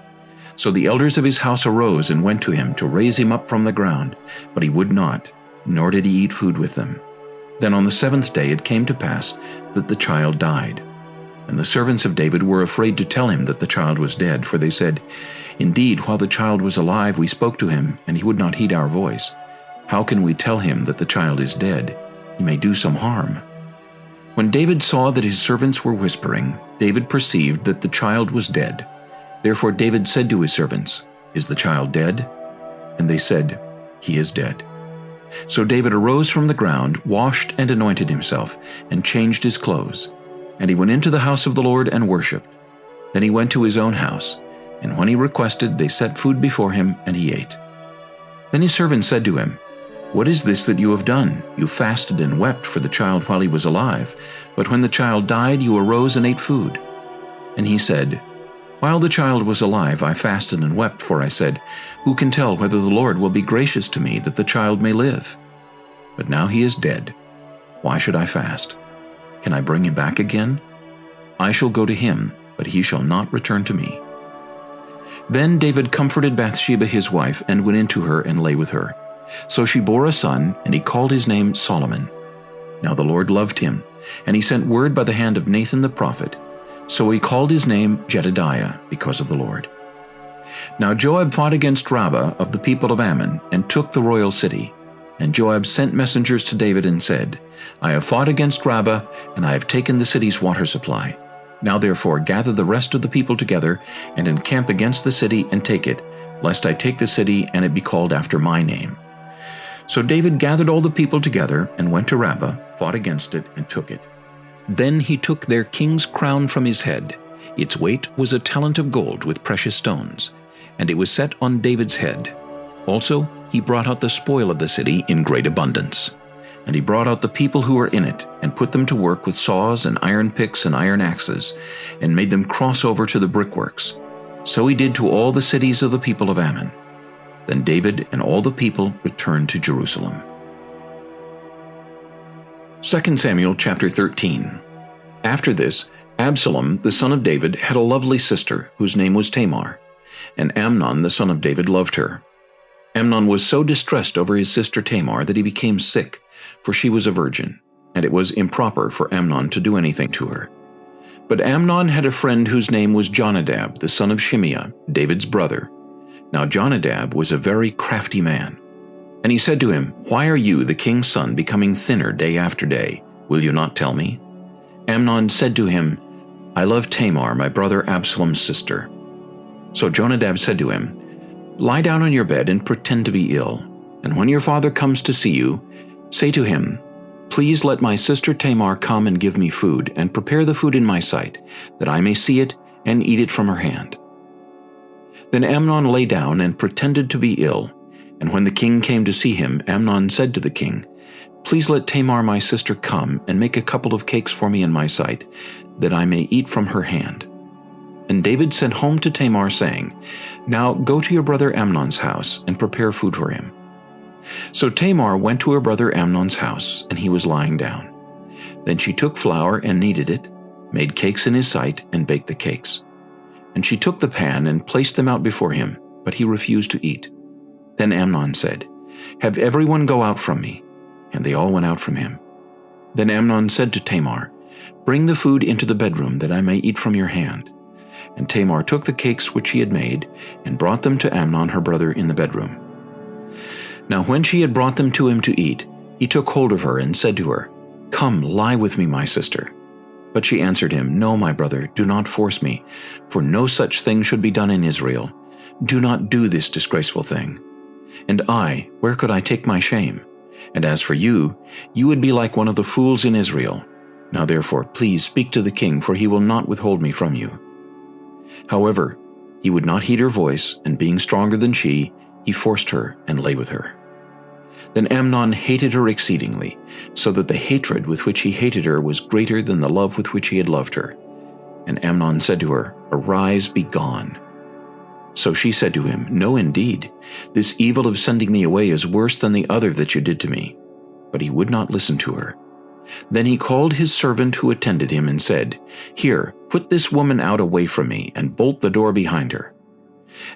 So the elders of his house arose and went to him to raise him up from the ground, but he would not, nor did he eat food with them. Then on the 7th day it came to pass that the child died. And the servants of David were afraid to tell him that the child was dead, for they said, Indeed, while the child was alive we spoke to him, and he would not heed our voice. How can we tell him that the child is dead? He may do some harm. When David saw that his servants were whispering, David perceived that the child was dead. Therefore David said to his servants, Is the child dead? And they said, He is dead. So David arose from the ground, washed and anointed himself, and changed his clothes. And he went into the house of the Lord and worshipped. Then he went to his own house, and when he requested, they set food before him, and he ate. Then his servants said to him, What is this that you have done? You fasted and wept for the child while he was alive, but when the child died, you arose and ate food. And he said, While the child was alive, I fasted and wept, for I said, Who can tell whether the Lord will be gracious to me that the child may live? But now he is dead. Why should I fast? Can I bring him back again? I shall go to him, but he shall not return to me. Then David comforted Bathsheba his wife, and went into her and lay with her. So she bore a son, and he called his name Solomon. Now the Lord loved him, and he sent word by the hand of Nathan the prophet. So he called his name Jedidiah, because of the Lord. Now Joab fought against Rabbah of the people of Ammon, and took the royal city. And Joab sent messengers to David and said, I have fought against Rabbah, and I have taken the city's water supply. Now therefore gather the rest of the people together, and encamp against the city, and take it, lest I take the city, and it be called after my name. So David gathered all the people together, and went to Rabbah, fought against it, and took it. Then he took their king's crown from his head. Its weight was a talent of gold with precious stones, and it was set on David's head. Also he brought out the spoil of the city in great abundance. And he brought out the people who were in it, and put them to work with saws and iron picks and iron axes, and made them cross over to the brickworks. So he did to all the cities of the people of Ammon. Then David and all the people returned to Jerusalem. 2 Samuel chapter 13. After this, Absalom, the son of David, had a lovely sister, whose name was Tamar, and Amnon, the son of David, loved her. Amnon was so distressed over his sister Tamar that he became sick, for she was a virgin, and it was improper for Amnon to do anything to her. But Amnon had a friend whose name was Jonadab, the son of Shimeah, David's brother. Now Jonadab was a very crafty man. And he said to him, "Why are you, the king's son, becoming thinner day after day? Will you not tell me?" Amnon said to him, "I love Tamar, my brother Absalom's sister." So Jonadab said to him, "Lie down on your bed and pretend to be ill, and when your father comes to see you, say to him, 'Please let my sister Tamar come and give me food, and prepare the food in my sight, that I may see it and eat it from her hand.'" Then Amnon lay down and pretended to be ill, and when the king came to see him, Amnon said to the king, "Please let Tamar my sister come and make a couple of cakes for me in my sight, that I may eat from her hand." And David sent home to Tamar, saying, "Now go to your brother Amnon's house and prepare food for him." So Tamar went to her brother Amnon's house, and he was lying down. Then she took flour and kneaded it, made cakes in his sight, and baked the cakes. And she took the pan and placed them out before him, but he refused to eat. Then Amnon said, "Have everyone go out from me." And they all went out from him. Then Amnon said to Tamar, "Bring the food into the bedroom, that I may eat from your hand." And Tamar took the cakes which she had made, and brought them to Amnon her brother in the bedroom. Now when she had brought them to him to eat, he took hold of her and said to her, "Come, lie with me, my sister." But she answered him, "No, my brother, do not force me, for no such thing should be done in Israel. Do not do this disgraceful thing. And I, where could I take my shame? And as for you, you would be like one of the fools in Israel. Now therefore, please speak to the king, for he will not withhold me from you." However, he would not heed her voice, and being stronger than she, he forced her and lay with her. Then Amnon hated her exceedingly, so that the hatred with which he hated her was greater than the love with which he had loved her. And Amnon said to her, "Arise, be gone." So she said to him, "No, indeed, this evil of sending me away is worse than the other that you did to me." But he would not listen to her. Then he called his servant who attended him and said, "Here, put this woman out away from me, and bolt the door behind her."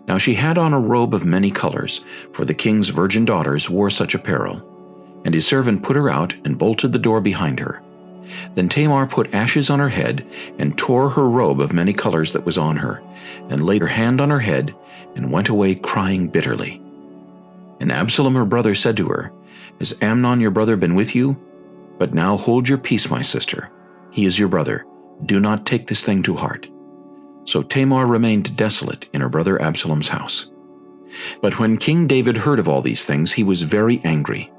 Now she had on a robe of many colors, for the king's virgin daughters wore such apparel. And his servant put her out and bolted the door behind her. Then Tamar put ashes on her head, and tore her robe of many colors that was on her, and laid her hand on her head, and went away crying bitterly. And Absalom her brother said to her, "Has Amnon your brother been with you? But now hold your peace, my sister. He is your brother. Do not take this thing to heart." So Tamar remained desolate in her brother Absalom's house. But when King David heard of all these things, he was very angry.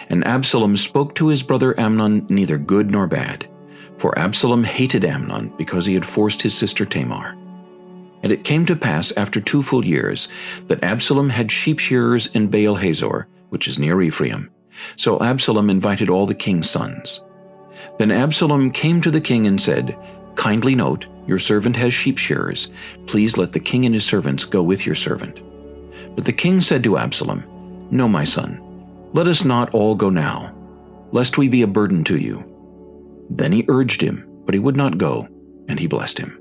And Absalom spoke to his brother Amnon neither good nor bad, for Absalom hated Amnon because he had forced his sister Tamar. And it came to pass after 2 full years that Absalom had sheep shearers in Baal-Hazor, which is near Ephraim. So Absalom invited all the king's sons. Then Absalom came to the king and said, "Kindly note, your servant has sheep shearers. Please let the king and his servants go with your servant." But the king said to Absalom, "No, my son, let us not all go now, lest we be a burden to you." Then he urged him, but he would not go, and he blessed him.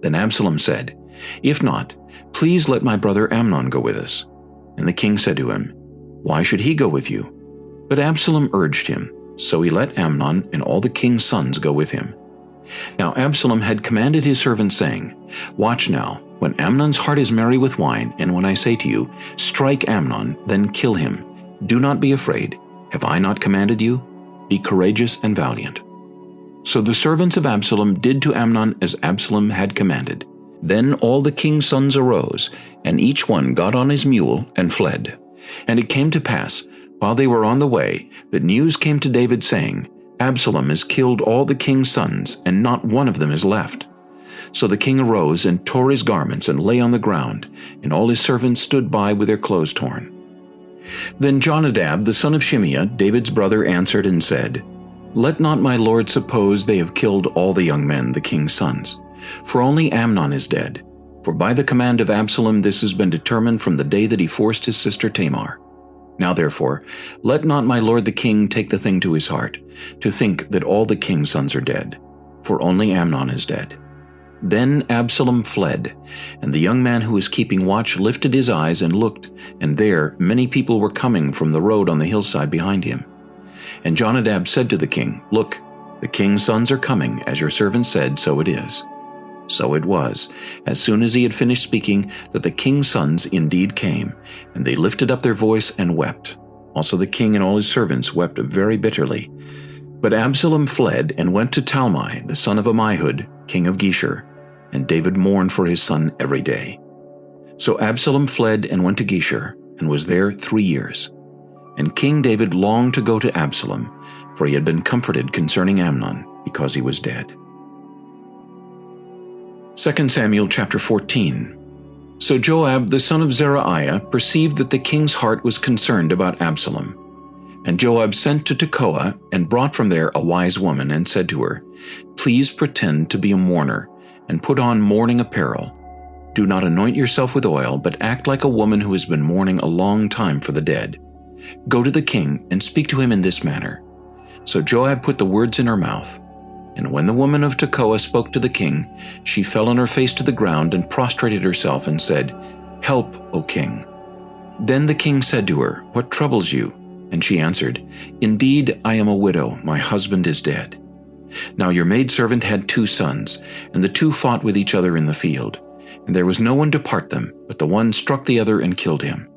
Then Absalom said, "If not, please let my brother Amnon go with us." And the king said to him, "Why should he go with you?" But Absalom urged him, so he let Amnon and all the king's sons go with him. Now Absalom had commanded his servants, saying, "Watch now, when Amnon's heart is merry with wine, and when I say to you, 'Strike Amnon,' then kill him. Do not be afraid. Have I not commanded you? Be courageous and valiant." So the servants of Absalom did to Amnon as Absalom had commanded. Then all the king's sons arose, and each one got on his mule and fled. And it came to pass, while they were on the way, that news came to David, saying, "Absalom has killed all the king's sons, and not one of them is left." So the king arose and tore his garments and lay on the ground, and all his servants stood by with their clothes torn. Then Jonadab the son of Shimeah, David's brother, answered and said, "Let not my lord suppose they have killed all the young men, the king's sons, for only Amnon is dead. For by the command of Absalom this has been determined from the day that he forced his sister Tamar." Now therefore, let not my lord the king take the thing to his heart, to think that all the king's sons are dead, for only Amnon is dead." Then Absalom fled, and the young man who was keeping watch lifted his eyes and looked, and there many people were coming from the road on the hillside behind him. And Jonadab said to the king, "Look, the king's sons are coming, as your servant said, so it is." So it was, as soon as he had finished speaking, that the king's sons indeed came, and they lifted up their voice and wept. Also the king and all his servants wept very bitterly. But Absalom fled and went to Talmai, the son of Ammihud, king of Geshur, and David mourned for his son every day. So Absalom fled and went to Geshur, and was there 3 years. And King David longed to go to Absalom, for he had been comforted concerning Amnon, because he was dead. 2 Samuel chapter 14. So Joab the son of Zeruiah perceived that the king's heart was concerned about Absalom. And Joab sent to Tekoa, and brought from there a wise woman, and said to her, "Please pretend to be a mourner, and put on mourning apparel. Do not anoint yourself with oil, but act like a woman who has been mourning a long time for the dead. Go to the king, and speak to him in this manner." So Joab put the words in her mouth. And when the woman of Tekoa spoke to the king, she fell on her face to the ground and prostrated herself and said, "Help, O king." Then the king said to her, "What troubles you?" And she answered, "Indeed, I am a widow, my husband is dead. Now your maidservant had 2 sons, and the 2 fought with each other in the field. And there was no one to part them, but the one struck the other and killed him.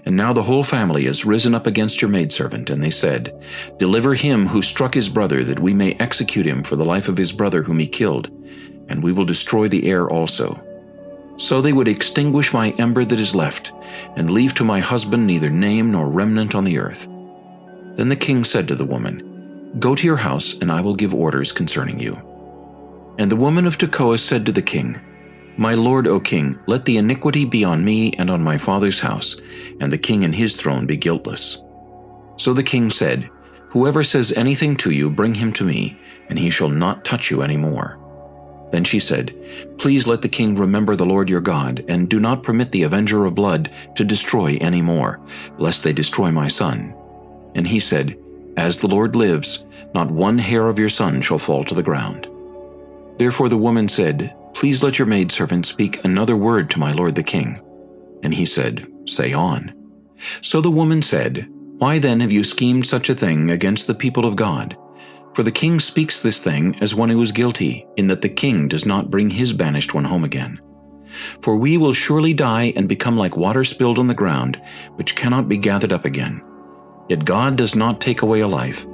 And now the whole family is risen up against your maidservant, and they said, 'Deliver him who struck his brother, that we may execute him for the life of his brother whom he killed, and we will destroy the heir also.' So they would extinguish my ember that is left, and leave to my husband neither name nor remnant on the earth." Then the king said to the woman, "Go to your house, and I will give orders concerning you." And the woman of Tekoa said to the king, "My lord, O king, let the iniquity be on me and on my father's house, and the king and his throne be guiltless." So the king said, "Whoever says anything to you, bring him to me, and he shall not touch you any more." Then she said, "Please let the king remember the Lord your God, and do not permit the avenger of blood to destroy any more, lest they destroy my son." And he said, "As the Lord lives, not one hair of your son shall fall to the ground." Therefore the woman said, "Please let your maidservant speak another word to my lord the king." And he said, "Say on." So the woman said, "Why then have you schemed such a thing against the people of God? For the king speaks this thing as one who is guilty, in that the king does not bring his banished one home again. For we will surely die and become like water spilled on the ground, which cannot be gathered up again. Yet God does not take away a life,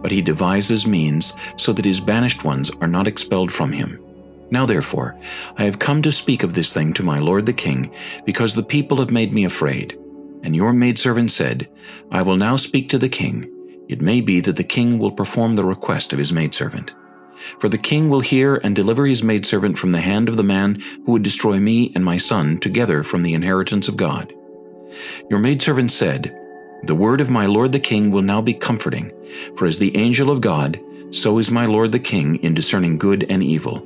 but he devises means so that his banished ones are not expelled from him. Now therefore, I have come to speak of this thing to my lord the king, because the people have made me afraid. And your maidservant said, I will now speak to the king. It may be that the king will perform the request of his maidservant. For the king will hear and deliver his maidservant from the hand of the man who would destroy me and my son together from the inheritance of God. Your maidservant said, The word of my lord the king will now be comforting, for as the angel of God, so is my lord the king in discerning good and evil.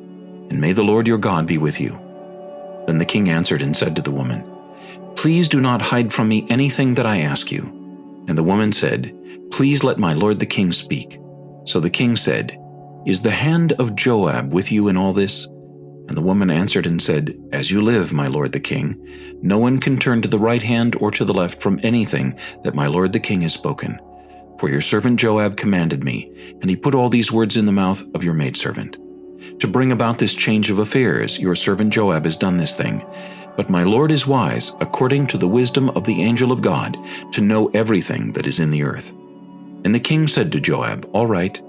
And may the Lord your God be with you. Then the king answered and said to the woman, Please do not hide from me anything that I ask you. And the woman said, Please let my lord the king speak. So the king said, Is the hand of Joab with you in all this? And the woman answered and said, As you live, my lord the king, no one can turn to the right hand or to the left from anything that my lord the king has spoken. For your servant Joab commanded me, and he put all these words in the mouth of your maidservant. To bring about this change of affairs, your servant Joab has done this thing. But my lord is wise, according to the wisdom of the angel of God, to know everything that is in the earth. And the king said to Joab, All right,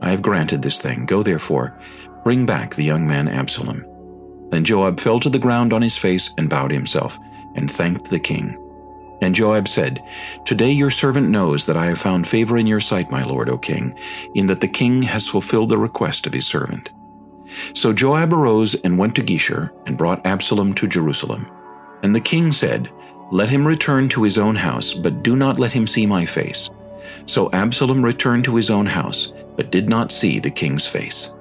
I have granted this thing. Go therefore, bring back the young man Absalom. Then Joab fell to the ground on his face and bowed himself, and thanked the king. And Joab said, Today your servant knows that I have found favor in your sight, my lord, O king, in that the king has fulfilled the request of his servant. So Joab arose and went to Geshur, and brought Absalom to Jerusalem. And the king said, Let him return to his own house, but do not let him see my face. So Absalom returned to his own house, but did not see the king's face.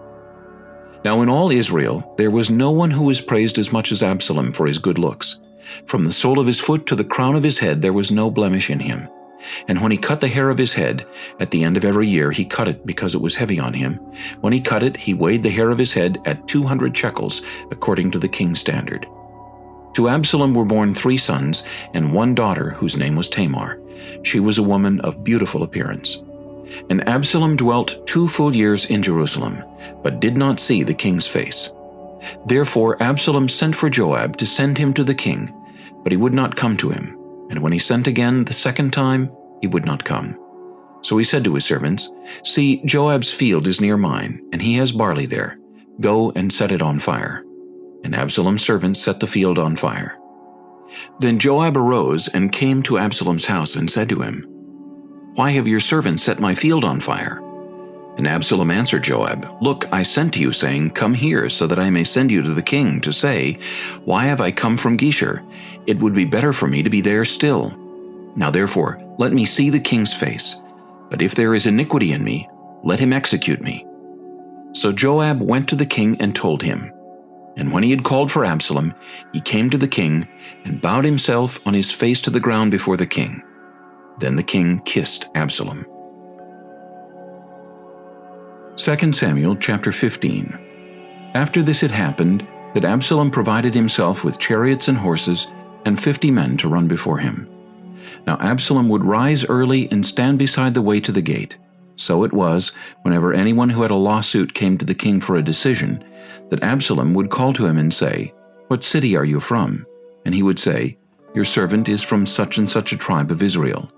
Now in all Israel there was no one who was praised as much as Absalom for his good looks. From the sole of his foot to the crown of his head there was no blemish in him. And when he cut the hair of his head, at the end of every year he cut it because it was heavy on him. When he cut it, he weighed the hair of his head at 200 shekels, according to the king's standard. To Absalom were born 3 sons and 1 daughter, whose name was Tamar. She was a woman of beautiful appearance. And Absalom dwelt 2 full years in Jerusalem, but did not see the king's face. Therefore Absalom sent for Joab to send him to the king, but he would not come to him. And when he sent again the 2nd time, he would not come. So he said to his servants, "See, Joab's field is near mine, and he has barley there. Go and set it on fire." And Absalom's servants set the field on fire. Then Joab arose and came to Absalom's house and said to him, "Why have your servants set my field on fire?" And Absalom answered Joab, "Look, I sent to you, saying, 'Come here, so that I may send you to the king, to say, Why have I come from Geshur? It would be better for me to be there still. Now therefore, let me see the king's face. But if there is iniquity in me, let him execute me.' So Joab went to the king and told him. And when he had called for Absalom, he came to the king and bowed himself on his face to the ground before the king. Then the king kissed Absalom. 2 Samuel chapter 15. After this it happened that Absalom provided himself with chariots and horses and 50 men to run before him. Now Absalom would rise early and stand beside the way to the gate. So it was, whenever anyone who had a lawsuit came to the king for a decision, that Absalom would call to him and say, "What city are you from?" And he would say, "Your servant is from such and such a tribe of Israel."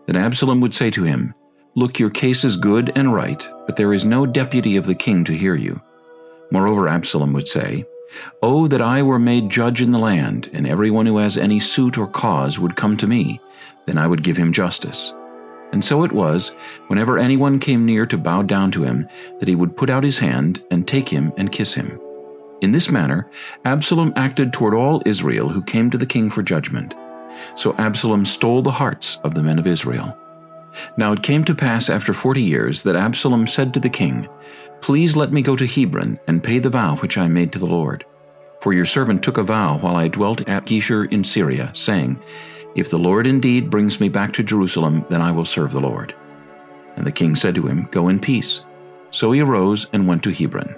Then Absalom would say to him, "Look, your case is good and right, but there is no deputy of the king to hear you." Moreover, Absalom would say, "Oh, that I were made judge in the land, and everyone who has any suit or cause would come to me, then I would give him justice." And so it was, whenever anyone came near to bow down to him, that he would put out his hand and take him and kiss him. In this manner Absalom acted toward all Israel who came to the king for judgment. So Absalom stole the hearts of the men of Israel. Now it came to pass after 40 years that Absalom said to the king, "Please let me go to Hebron and pay the vow which I made to the Lord. For your servant took a vow while I dwelt at Geshur in Syria, saying, 'If the Lord indeed brings me back to Jerusalem, then I will serve the Lord.'" And the king said to him, "Go in peace." So he arose and went to Hebron.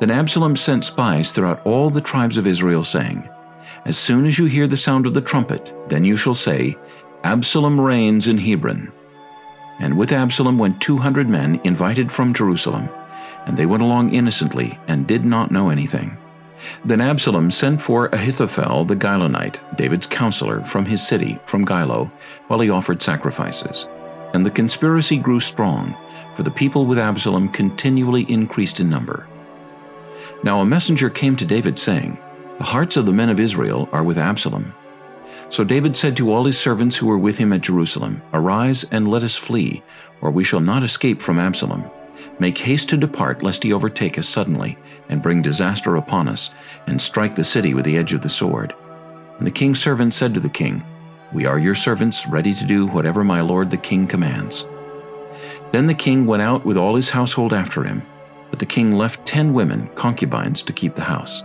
Then Absalom sent spies throughout all the tribes of Israel, saying, "As soon as you hear the sound of the trumpet, then you shall say, 'Absalom reigns in Hebron.'" And with Absalom went 200 men invited from Jerusalem, and they went along innocently and did not know anything. Then Absalom sent for Ahithophel the Gilonite, David's counselor, from his city, from Gilo, while he offered sacrifices. And the conspiracy grew strong, for the people with Absalom continually increased in number. Now a messenger came to David, saying, "The hearts of the men of Israel are with Absalom." So David said to all his servants who were with him at Jerusalem, "Arise and let us flee, or we shall not escape from Absalom. Make haste to depart, lest he overtake us suddenly, and bring disaster upon us, and strike the city with the edge of the sword." And the king's servants said to the king, "We are your servants, ready to do whatever my lord the king commands." Then the king went out with all his household after him, but the king left 10 women, concubines, to keep the house.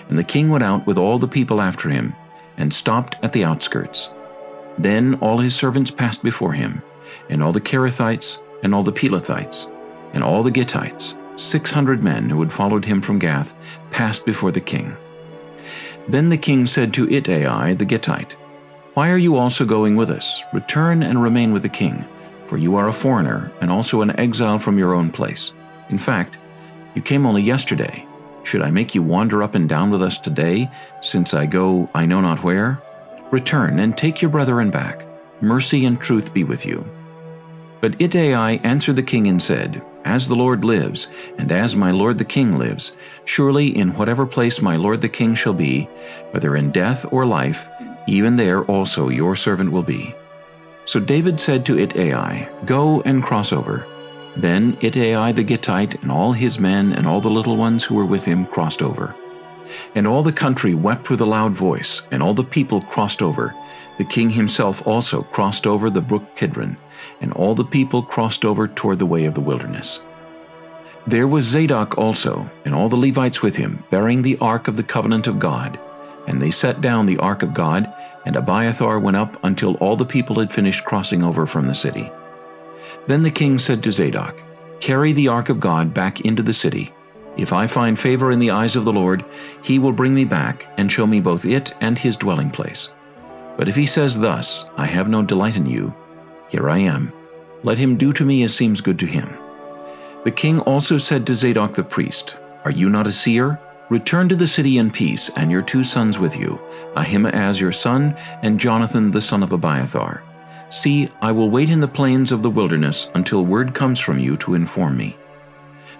And the king went out with all the people after him, and stopped at the outskirts. Then all his servants passed before him, and all the Kerethites, and all the Pelethites, and all the Gittites, 600 men who had followed him from Gath, passed before the king. Then the king said to Ittai the Gittite, "Why are you also going with us? Return and remain with the king, for you are a foreigner, and also an exile from your own place. In fact, you came only yesterday. Should I make you wander up and down with us today, since I go I know not where? Return and take your brethren back. Mercy and truth be with you." But Ittai answered the king and said, "As the Lord lives, and as my lord the king lives, surely in whatever place my lord the king shall be, whether in death or life, even there also your servant will be." So David said to Ittai, "Go and cross over." Then Ittai the Gittite and all his men and all the little ones who were with him crossed over. And all the country wept with a loud voice, and all the people crossed over. The king himself also crossed over the brook Kidron, and all the people crossed over toward the way of the wilderness. There was Zadok also, and all the Levites with him, bearing the ark of the covenant of God. And they set down the ark of God, and Abiathar went up until all the people had finished crossing over from the city. Then the king said to Zadok, "Carry the ark of God back into the city. If I find favor in the eyes of the Lord, he will bring me back and show me both it and his dwelling place. But if he says thus, I have no delight in you, here I am. Let him do to me as seems good to him." The king also said to Zadok the priest, "Are you not a seer? Return to the city in peace, and your 2 sons with you, Ahimaaz your son, and Jonathan the son of Abiathar. See, I will wait in the plains of the wilderness until word comes from you to inform me."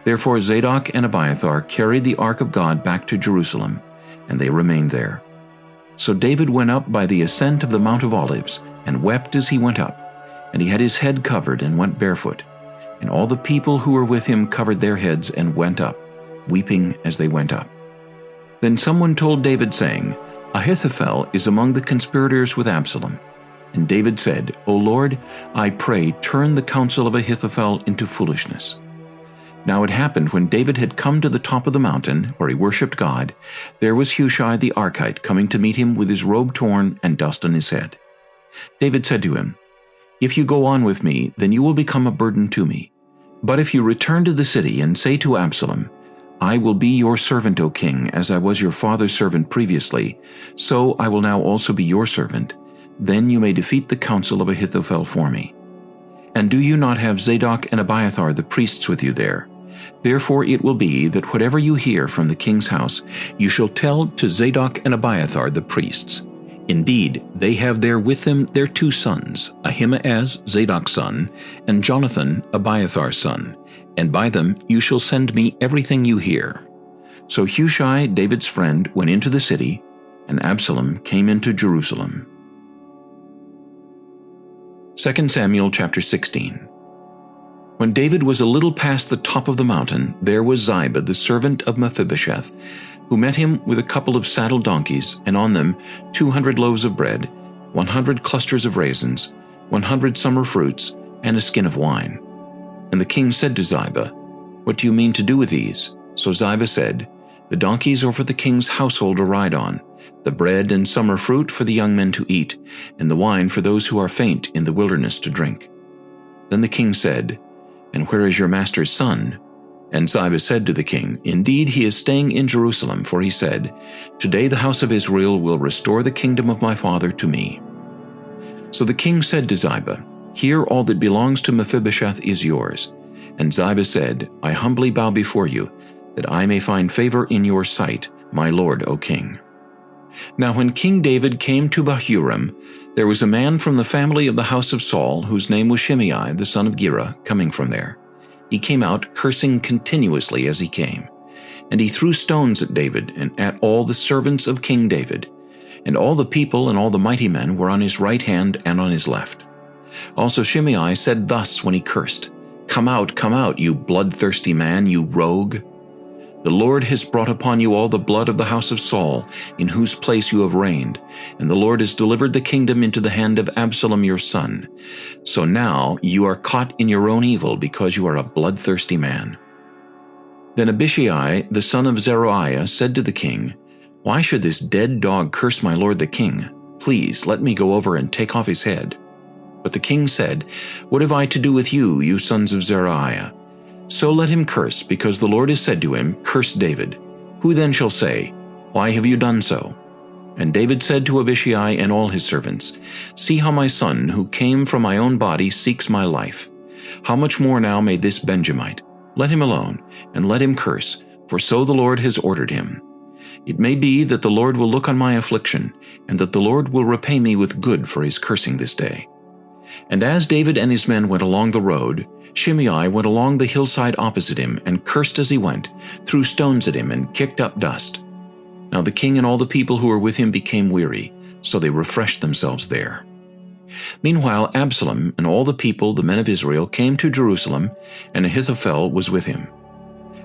Therefore Zadok and Abiathar carried the ark of God back to Jerusalem, and they remained there. So David went up by the ascent of the Mount of Olives, and wept as he went up, and he had his head covered and went barefoot. And all the people who were with him covered their heads and went up, weeping as they went up. Then someone told David, saying, "Ahithophel is among the conspirators with Absalom." And David said, "O Lord, I pray, turn the counsel of Ahithophel into foolishness." Now it happened, when David had come to the top of the mountain, where he worshipped God, there was Hushai the Archite coming to meet him with his robe torn and dust on his head. David said to him, "If you go on with me, then you will become a burden to me. But if you return to the city and say to Absalom, 'I will be your servant, O king, as I was your father's servant previously, so I will now also be your servant,' then you may defeat the counsel of Ahithophel for me. And do you not have Zadok and Abiathar the priests with you there? Therefore it will be that whatever you hear from the king's house, you shall tell to Zadok and Abiathar the priests. Indeed, they have there with them their 2 sons, Ahimaaz, Zadok's son, and Jonathan, Abiathar's son, and by them you shall send me everything you hear." So Hushai, David's friend, went into the city, and Absalom came into Jerusalem. 2 Samuel chapter 16. When David was a little past the top of the mountain, there was Ziba, the servant of Mephibosheth, who met him with a couple of saddled donkeys, and on them 200 loaves of bread, 100 clusters of raisins, 100 summer fruits, and a skin of wine. And the king said to Ziba, "What do you mean to do with these?" So Ziba said, "The donkeys are for the king's household to ride on, the bread and summer fruit for the young men to eat, and the wine for those who are faint in the wilderness to drink." Then the king said, "And where is your master's son?" And Ziba said to the king, "Indeed, he is staying in Jerusalem, for he said, 'Today the house of Israel will restore the kingdom of my father to me.'" So the king said to Ziba, "Here all that belongs to Mephibosheth is yours." And Ziba said, "I humbly bow before you, that I may find favor in your sight, my lord, O king." Now when King David came to Bahurim, there was a man from the family of the house of Saul, whose name was Shimei the son of Gera, coming from there. He came out cursing continuously as he came. And he threw stones at David and at all the servants of King David. And all the people and all the mighty men were on his right hand and on his left. Also Shimei said thus when he cursed, come out, you bloodthirsty man, you rogue. The Lord has brought upon you all the blood of the house of Saul, in whose place you have reigned, and the Lord has delivered the kingdom into the hand of Absalom your son. So now you are caught in your own evil, because you are a bloodthirsty man." Then Abishai, the son of Zeruiah, said to the king, "Why should this dead dog curse my lord the king? Please let me go over and take off his head." But the king said, "What have I to do with you, you sons of Zeruiah? So let him curse, because the Lord has said to him, 'Curse David.' Who then shall say, 'Why have you done so?'" And David said to Abishai and all his servants, "See how my son, who came from my own body, seeks my life. How much more now may this Benjamite? Let him alone, and let him curse, for so the Lord has ordered him. It may be that the Lord will look on my affliction, and that the Lord will repay me with good for his cursing this day." And as David and his men went along the road, Shimei went along the hillside opposite him, and cursed as he went, threw stones at him, and kicked up dust. Now the king and all the people who were with him became weary, so they refreshed themselves there. Meanwhile Absalom and all the people, the men of Israel, came to Jerusalem, and Ahithophel was with him.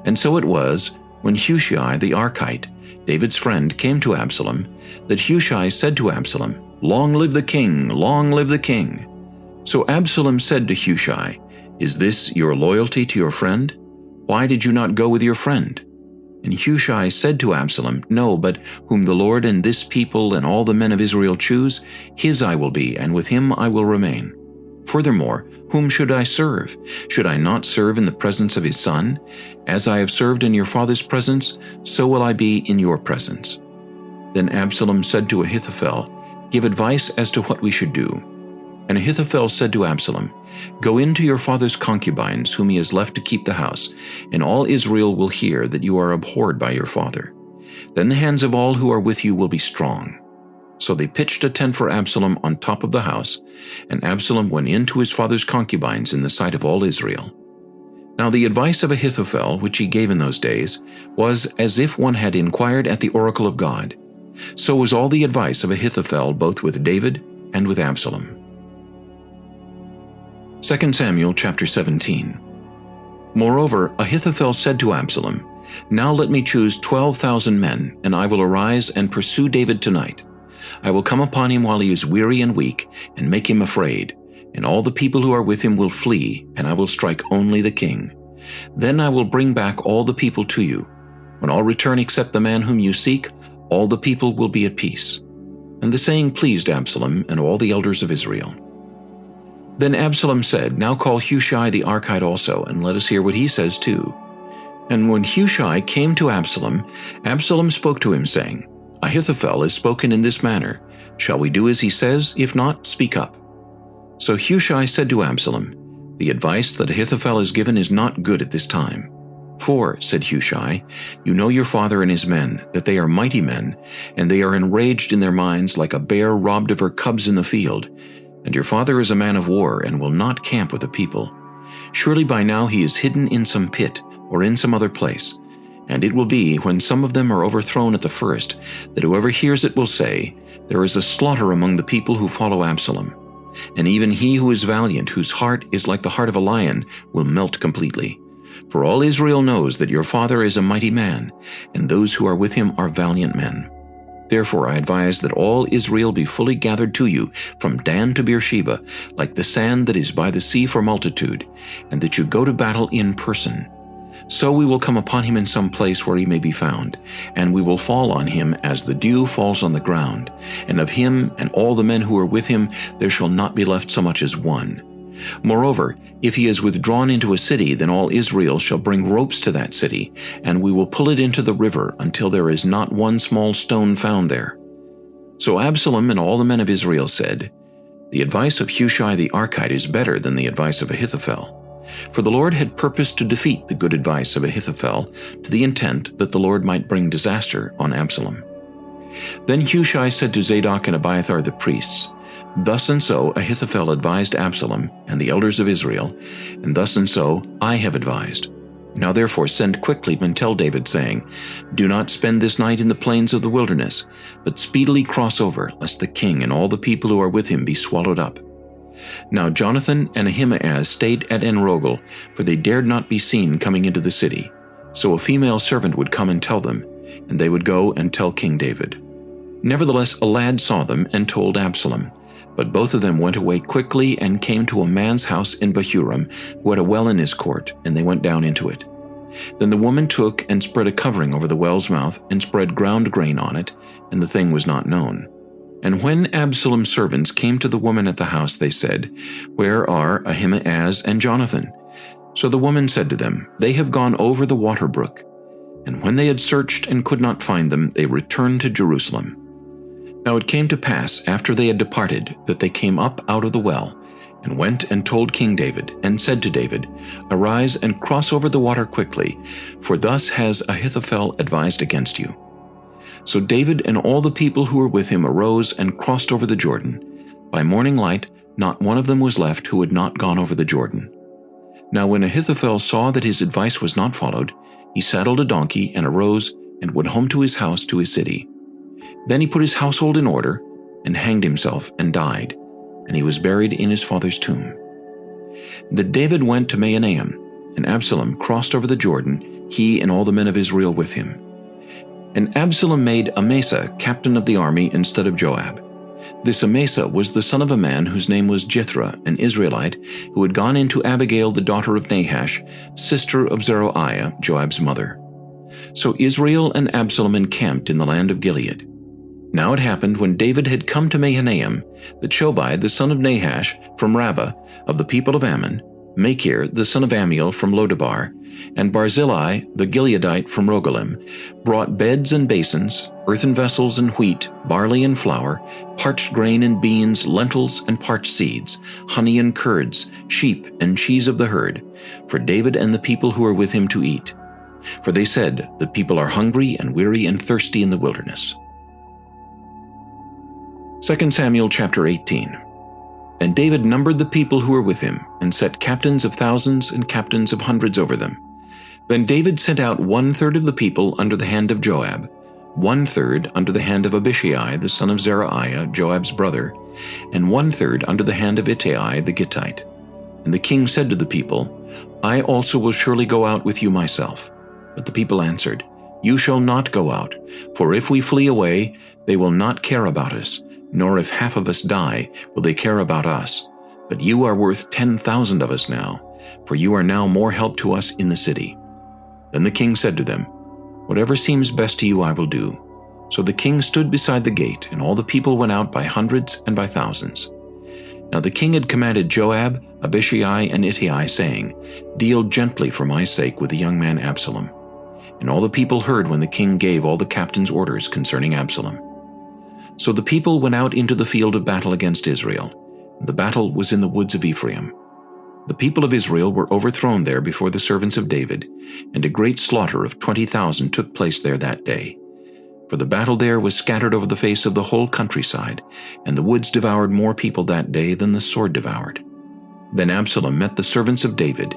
And so it was, when Hushai the Archite, David's friend, came to Absalom, that Hushai said to Absalom, "Long live the king! Long live the king!" So Absalom said to Hushai, "Is this your loyalty to your friend? Why did you not go with your friend?" And Hushai said to Absalom, No, but whom the Lord and this people and all the men of Israel choose, his I will be, and with him I will remain. Furthermore, whom should I serve? Should I not serve in the presence of his son? As I have served in your father's presence, so will I be in your presence. Then Absalom said to Ahithophel, Give advice as to what we should do. And Ahithophel said to Absalom, Go in to your father's concubines, whom he has left to keep the house, and all Israel will hear that you are abhorred by your father. Then the hands of all who are with you will be strong. So they pitched a tent for Absalom on top of the house, and Absalom went in to his father's concubines in the sight of all Israel. Now the advice of Ahithophel, which he gave in those days, was as if one had inquired at the oracle of God. So was all the advice of Ahithophel both with David and with Absalom. 2 Samuel chapter 17. Moreover, Ahithophel said to Absalom, Now let me choose 12,000 men, and I will arise and pursue David tonight. I will come upon him while he is weary and weak, and make him afraid, and all the people who are with him will flee, and I will strike only the king. Then I will bring back all the people to you. When all return except the man whom you seek, all the people will be at peace. And the saying pleased Absalom and all the elders of Israel. Then Absalom said, Now call Hushai the Archite also, and let us hear what he says too. And when Hushai came to Absalom, Absalom spoke to him, saying, Ahithophel has spoken in this manner. Shall we do as he says? If not, speak up. So Hushai said to Absalom, The advice that Ahithophel has given is not good at this time. For, said Hushai, you know your father and his men, that they are mighty men, and they are enraged in their minds like a bear robbed of her cubs in the field. And your father is a man of war, and will not camp with the people. Surely by now he is hidden in some pit, or in some other place. And it will be, when some of them are overthrown at the first, that whoever hears it will say, There is a slaughter among the people who follow Absalom. And even he who is valiant, whose heart is like the heart of a lion, will melt completely. For all Israel knows that your father is a mighty man, and those who are with him are valiant men. Therefore I advise that all Israel be fully gathered to you, from Dan to Beersheba, like the sand that is by the sea for multitude, and that you go to battle in person. So we will come upon him in some place where he may be found, and we will fall on him as the dew falls on the ground, and of him and all the men who are with him there shall not be left so much as one. Moreover, if he is withdrawn into a city, then all Israel shall bring ropes to that city, and we will pull it into the river until there is not one small stone found there. So Absalom and all the men of Israel said, The advice of Hushai the Archite is better than the advice of Ahithophel. For the Lord had purposed to defeat the good advice of Ahithophel, to the intent that the Lord might bring disaster on Absalom. Then Hushai said to Zadok and Abiathar the priests, Thus and so Ahithophel advised Absalom and the elders of Israel, and thus and so I have advised. Now therefore send quickly and tell David, saying, Do not spend this night in the plains of the wilderness, but speedily cross over, lest the king and all the people who are with him be swallowed up. Now Jonathan and Ahimaaz stayed at En-rogel, for they dared not be seen coming into the city. So a female servant would come and tell them, and they would go and tell King David. Nevertheless a lad saw them and told Absalom. But both of them went away quickly and came to a man's house in Bahurim, who had a well in his court, and they went down into it. Then the woman took and spread a covering over the well's mouth, and spread ground grain on it, and the thing was not known. And when Absalom's servants came to the woman at the house, they said, Where are Ahimaaz and Jonathan? So the woman said to them, They have gone over the water brook. And when they had searched and could not find them, they returned to Jerusalem. Now it came to pass, after they had departed, that they came up out of the well, and went and told King David, and said to David, Arise and cross over the water quickly, for thus has Ahithophel advised against you. So David and all the people who were with him arose and crossed over the Jordan. By morning light, not one of them was left who had not gone over the Jordan. Now when Ahithophel saw that his advice was not followed, he saddled a donkey and arose and went home to his house, to his city. Then he put his household in order, and hanged himself, and died, and he was buried in his father's tomb. That David went to Mahanaim, and Absalom crossed over the Jordan, he and all the men of Israel with him. And Absalom made Amasa captain of the army instead of Joab. This Amasa was the son of a man whose name was Jithra, an Israelite, who had gone into Abigail the daughter of Nahash, sister of Zeruiah, Joab's mother. So Israel and Absalom encamped in the land of Gilead. Now it happened, when David had come to Mahanaim, that Shobai the son of Nahash from Rabbah of the people of Ammon, Machir the son of Ammiel from Lodabar, and Barzillai the Gileadite from Rogelim, brought beds and basins, earthen vessels and wheat, barley and flour, parched grain and beans, lentils and parched seeds, honey and curds, sheep and cheese of the herd, for David and the people who were with him to eat. For they said, "The people are hungry and weary and thirsty in the wilderness." 2 Samuel chapter 18. And David numbered the people who were with him, and set captains of thousands and captains of hundreds over them. Then David sent out 1/3 of the people under the hand of Joab, 1/3 under the hand of Abishai the son of Zeruiah, Joab's brother, and 1/3 under the hand of Ittai the Gittite. And the king said to the people, "I also will surely go out with you myself." But the people answered, "You shall not go out, for if we flee away, they will not care about us, nor if half of us die will they care about us. But you are worth 10,000 of us now, for you are now more help to us in the city." Then the king said to them, "Whatever seems best to you I will do." So the king stood beside the gate, and all the people went out by hundreds and by thousands. Now the king had commanded Joab, Abishai, and Ittai, saying, "Deal gently for my sake with the young man Absalom." And all the people heard when the king gave all the captains' orders concerning Absalom. So the people went out into the field of battle against Israel. The battle was in the woods of Ephraim. The people of Israel were overthrown there before the servants of David, and a great slaughter of 20,000 took place there that day. For the battle there was scattered over the face of the whole countryside, and the woods devoured more people that day than the sword devoured. Then Absalom met the servants of David.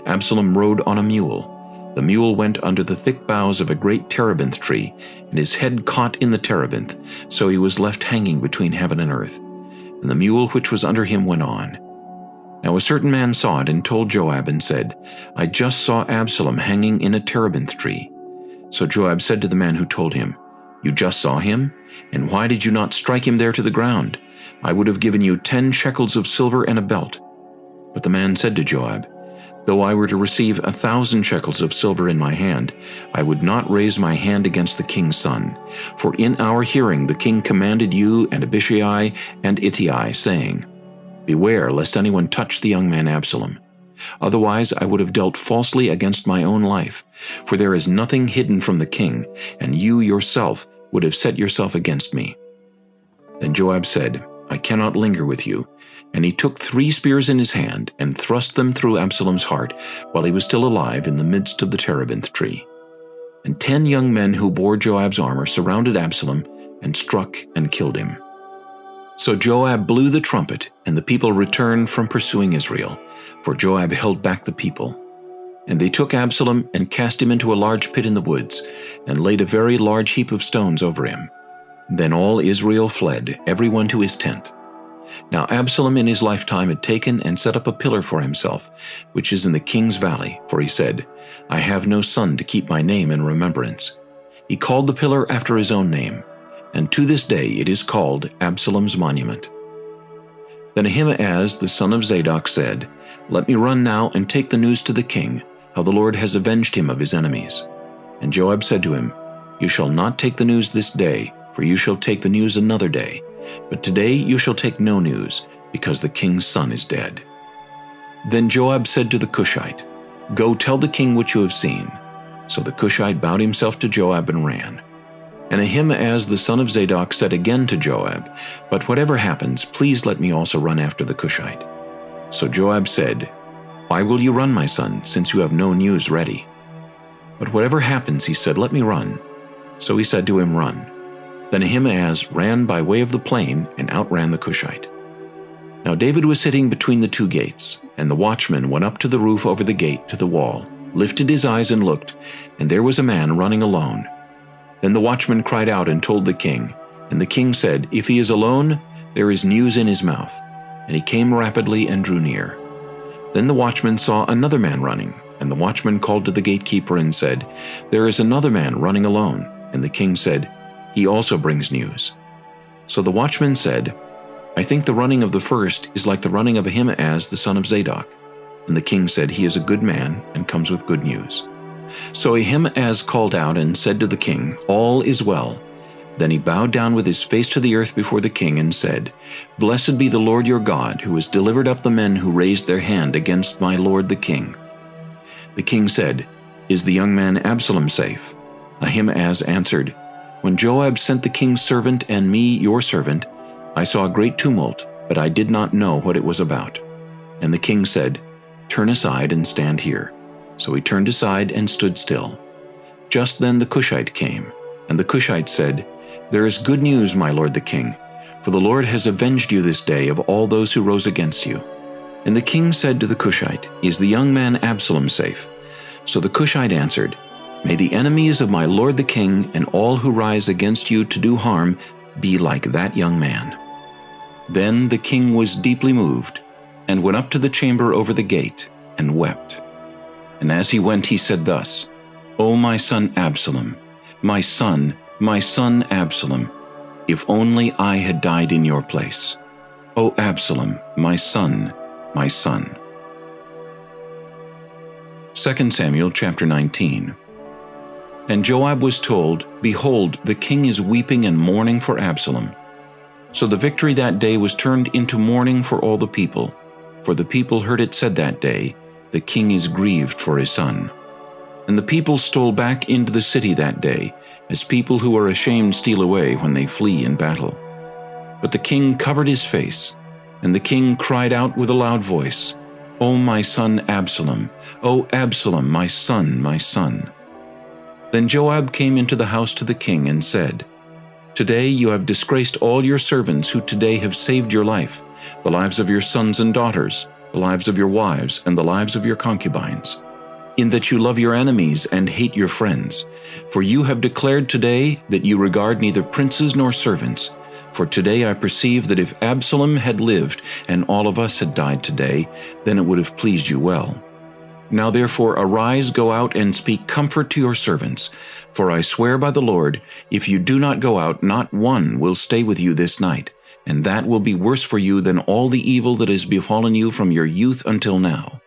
Absalom rode on a mule. The mule went under the thick boughs of a great terebinth tree, and his head caught in the terebinth, so he was left hanging between heaven and earth. And the mule which was under him went on. Now a certain man saw it, and told Joab, and said, "I just saw Absalom hanging in a terebinth tree." So Joab said to the man who told him, "You just saw him? And why did you not strike him there to the ground? I would have given you 10 shekels of silver and a belt." But the man said to Joab, "Though I were to receive 1,000 shekels of silver in my hand, I would not raise my hand against the king's son. For in our hearing the king commanded you and Abishai and Ittai, saying, 'Beware lest anyone touch the young man Absalom.' Otherwise I would have dealt falsely against my own life, for there is nothing hidden from the king, and you yourself would have set yourself against me." Then Joab said, "I cannot linger with you." And he took 3 spears in his hand, and thrust them through Absalom's heart, while he was still alive in the midst of the terebinth tree. And 10 young men who bore Joab's armor surrounded Absalom, and struck and killed him. So Joab blew the trumpet, and the people returned from pursuing Israel, for Joab held back the people. And they took Absalom, and cast him into a large pit in the woods, and laid a very large heap of stones over him. Then all Israel fled, every one to his tent. Now Absalom in his lifetime had taken and set up a pillar for himself, which is in the king's valley, for he said, "I have no son to keep my name in remembrance." He called the pillar after his own name, and to this day it is called Absalom's monument. Then Ahimaaz the son of Zadok said, "Let me run now and take the news to the king, how the Lord has avenged him of his enemies." And Joab said to him, "You shall not take the news this day, for you shall take the news another day. But today you shall take no news, because the king's son is dead." Then Joab said to the Cushite, "Go tell the king what you have seen." So the Cushite bowed himself to Joab and ran. And Ahimaaz the son of Zadok said again to Joab, "But whatever happens, please let me also run after the Cushite." So Joab said, "Why will you run, my son, since you have no news ready?" "But whatever happens," he said, "let me run." So he said to him, "Run." Then Ahimaaz ran by way of the plain, and outran the Cushite. Now David was sitting between the 2 gates, and the watchman went up to the roof over the gate to the wall, lifted his eyes and looked, and there was a man running alone. Then the watchman cried out and told the king, and the king said, "If he is alone, there is news in his mouth." And he came rapidly and drew near. Then the watchman saw another man running, and the watchman called to the gatekeeper and said, "There is another man running alone." And the king said, "He also brings news." So the watchman said, "I think the running of the first is like the running of Ahimaaz the son of Zadok." And the king said, "He is a good man, and comes with good news." So Ahimaaz called out and said to the king, "All is well." Then he bowed down with his face to the earth before the king and said, "Blessed be the Lord your God, who has delivered up the men who raised their hand against my lord the king." The king said, "Is the young man Absalom safe?" Ahimaaz answered, "When Joab sent the king's servant and me your servant, I saw a great tumult, but I did not know what it was about." And the king said, "Turn aside and stand here." So he turned aside and stood still. Just then the Cushite came, and the Cushite said, "There is good news, my lord the king, for the Lord has avenged you this day of all those who rose against you." And the king said to the Cushite, "Is the young man Absalom safe?" So the Cushite answered, "May the enemies of my lord the king and all who rise against you to do harm be like that young man." Then the king was deeply moved, and went up to the chamber over the gate, and wept. And as he went he said thus, "O my son Absalom, my son Absalom, if only I had died in your place. O Absalom, my son, my son." 2 Samuel chapter 19. And Joab was told, "Behold, the king is weeping and mourning for Absalom." So the victory that day was turned into mourning for all the people, for the people heard it said that day, "The king is grieved for his son." And the people stole back into the city that day, as people who are ashamed steal away when they flee in battle. But the king covered his face, and the king cried out with a loud voice, "O my son Absalom, O Absalom, my son, my son." Then Joab came into the house to the king and said, "Today you have disgraced all your servants who today have saved your life, the lives of your sons and daughters, the lives of your wives, and the lives of your concubines, in that you love your enemies and hate your friends. For you have declared today that you regard neither princes nor servants. For today I perceive that if Absalom had lived and all of us had died today, then it would have pleased you well. Now therefore arise, go out and speak comfort to your servants. For I swear by the Lord, if you do not go out, not one will stay with you this night, and that will be worse for you than all the evil that has befallen you from your youth until now."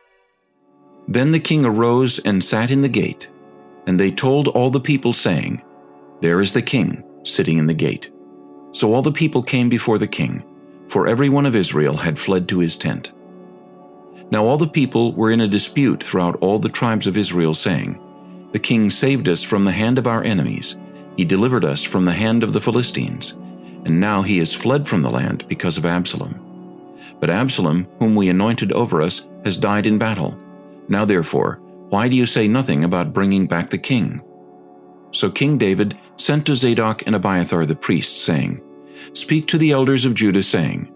Then the king arose and sat in the gate, and they told all the people, saying, "There is the king, sitting in the gate." So all the people came before the king, for every one of Israel had fled to his tent. Now all the people were in a dispute throughout all the tribes of Israel, saying, "The king saved us from the hand of our enemies. He delivered us from the hand of the Philistines. And now he has fled from the land because of Absalom. But Absalom, whom we anointed over us, has died in battle. Now therefore, why do you say nothing about bringing back the king?" So King David sent to Zadok and Abiathar the priests, saying, "Speak to the elders of Judah, saying,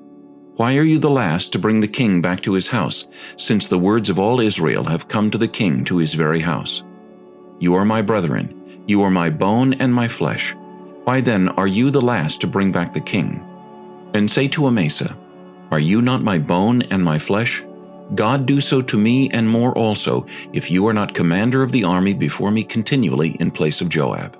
Why are you the last to bring the king back to his house, since the words of all Israel have come to the king to his very house? You are my brethren, you are my bone and my flesh. Why then are you the last to bring back the king? And say to Amasa, Are you not my bone and my flesh? God do so to me and more also, if you are not commander of the army before me continually in place of Joab."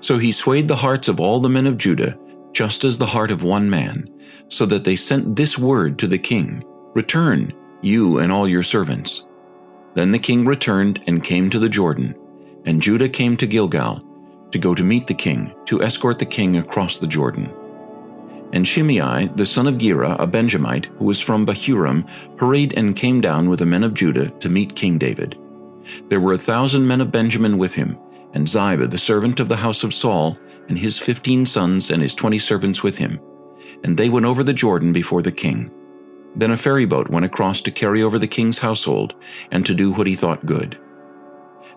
So he swayed the hearts of all the men of Judah, just as the heart of one man, so that they sent this word to the king, "Return, you and all your servants." Then the king returned and came to the Jordan, and Judah came to Gilgal, to go to meet the king, to escort the king across the Jordan. And Shimei, the son of Gera, a Benjamite, who was from Bahurim, hurried and came down with the men of Judah to meet King David. There were 1,000 men of Benjamin with him, and Ziba, the servant of the house of Saul, and his 15 sons and his 20 servants with him. And they went over the Jordan before the king. Then a ferryboat went across to carry over the king's household, and to do what he thought good.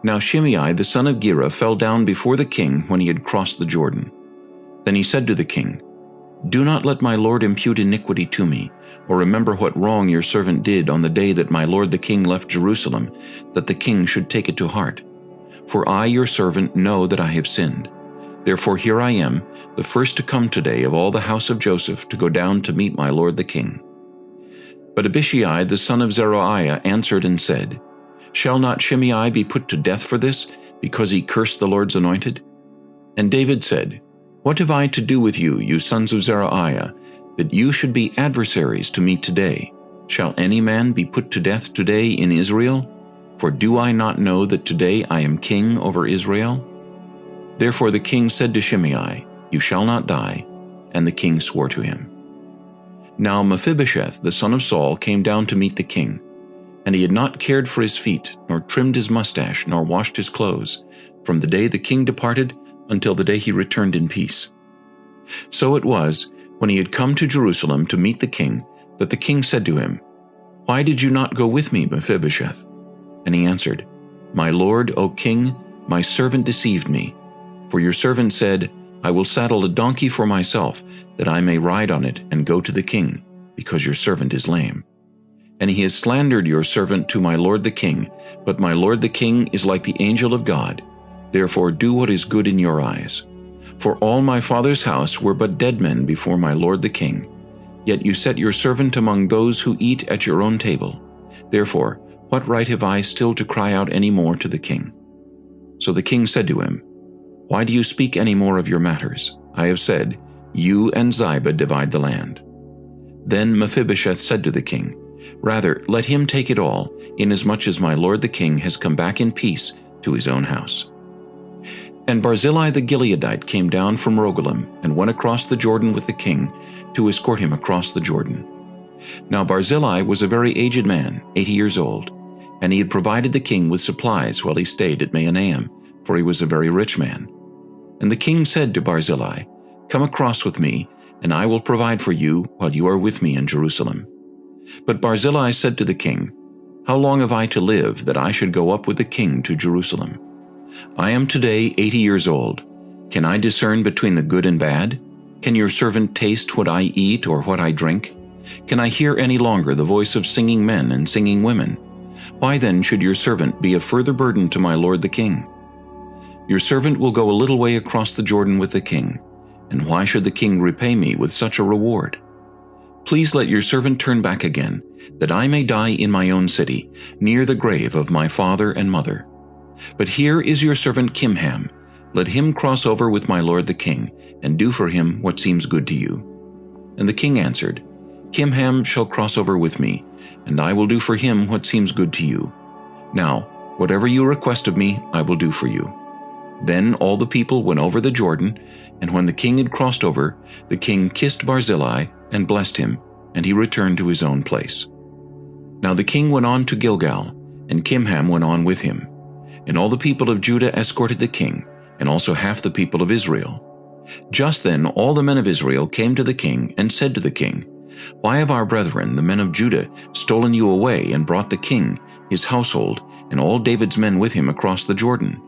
Now Shimei, the son of Gera, fell down before the king when he had crossed the Jordan. Then he said to the king, "Do not let my lord impute iniquity to me, or remember what wrong your servant did on the day that my lord the king left Jerusalem, that the king should take it to heart. For I, your servant, know that I have sinned. Therefore here I am, the first to come today of all the house of Joseph, to go down to meet my lord the king." But Abishai, the son of Zeruiah, answered and said, "Shall not Shimei be put to death for this, because he cursed the Lord's anointed?" And David said, "What have I to do with you, you sons of Zeruiah, that you should be adversaries to me today? Shall any man be put to death today in Israel? For do I not know that today I am king over Israel? Therefore the king said to Shimei, You shall not die. And the king swore to him. Now Mephibosheth, the son of Saul, came down to meet the king. And he had not cared for his feet, nor trimmed his mustache, nor washed his clothes, from the day the king departed until the day he returned in peace. So it was, when he had come to Jerusalem to meet the king, that the king said to him, Why did you not go with me, Mephibosheth? And he answered, My lord, O king, my servant deceived me. For your servant said, I will saddle a donkey for myself, that I may ride on it and go to the king, because your servant is lame. And he has slandered your servant to my lord the king, but my lord the king is like the angel of God. Therefore do what is good in your eyes. For all my father's house were but dead men before my lord the king. Yet you set your servant among those who eat at your own table. Therefore, what right have I still to cry out any more to the king? So the king said to him, Why do you speak any more of your matters? I have said, You and Ziba divide the land. Then Mephibosheth said to the king, Rather, let him take it all, inasmuch as my lord the king has come back in peace to his own house. And Barzillai the Gileadite came down from Rogelim and went across the Jordan with the king to escort him across the Jordan. Now Barzillai was a very aged man, 80 years old, and he had provided the king with supplies while he stayed at Mahanaim, for he was a very rich man. And the king said to Barzillai, Come across with me, and I will provide for you while you are with me in Jerusalem. But Barzillai said to the king, How long have I to live that I should go up with the king to Jerusalem? I am today 80 years old. Can I discern between the good and bad? Can your servant taste what I eat or what I drink? Can I hear any longer the voice of singing men and singing women? Why then should your servant be a further burden to my lord the king? Your servant will go a little way across the Jordan with the king, and why should the king repay me with such a reward? Please let your servant turn back again, that I may die in my own city, near the grave of my father and mother. But here is your servant Kimham. Let him cross over with my lord the king, and do for him what seems good to you. And the king answered, Kimham shall cross over with me, and I will do for him what seems good to you. Now, whatever you request of me, I will do for you. Then all the people went over the Jordan, and when the king had crossed over, the king kissed Barzillai and blessed him, and he returned to his own place. Now the king went on to Gilgal, and Kimham went on with him. And all the people of Judah escorted the king, and also half the people of Israel. Just then all the men of Israel came to the king and said to the king, Why have our brethren, the men of Judah, stolen you away and brought the king, his household, and all David's men with him across the Jordan?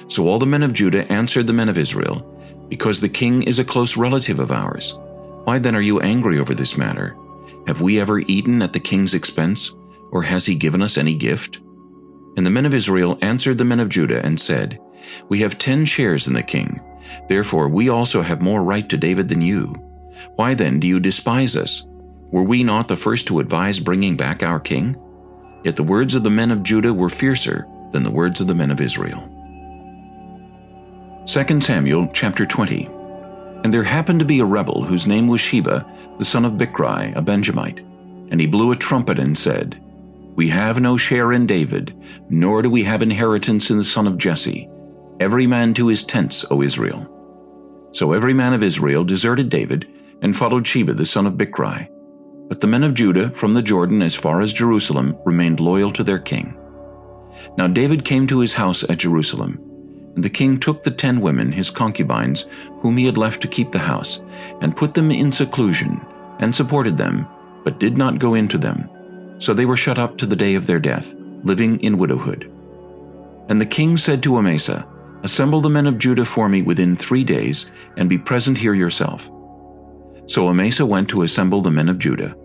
So all the men of Judah answered the men of Israel, Because the king is a close relative of ours. Why then are you angry over this matter? Have we ever eaten at the king's expense, or has he given us any gift? And the men of Israel answered the men of Judah and said, We have 10 shares in the king. Therefore we also have more right to David than you. Why then do you despise us? Were we not the first to advise bringing back our king? Yet the words of the men of Judah were fiercer than the words of the men of Israel. 2 Samuel chapter 20. And there happened to be a rebel whose name was Sheba, the son of Bichri, a Benjamite. And he blew a trumpet and said, We have no share in David, nor do we have inheritance in the son of Jesse. Every man to his tents, O Israel. So every man of Israel deserted David and followed Sheba the son of Bichri. But the men of Judah from the Jordan as far as Jerusalem remained loyal to their king. Now David came to his house at Jerusalem. And the king took the 10 women, his concubines, whom he had left to keep the house, and put them in seclusion, and supported them, but did not go into them. So they were shut up to the day of their death, living in widowhood. And the king said to Amasa, Assemble the men of Judah for me within 3 days, and be present here yourself. So Amasa went to assemble the men of Judah,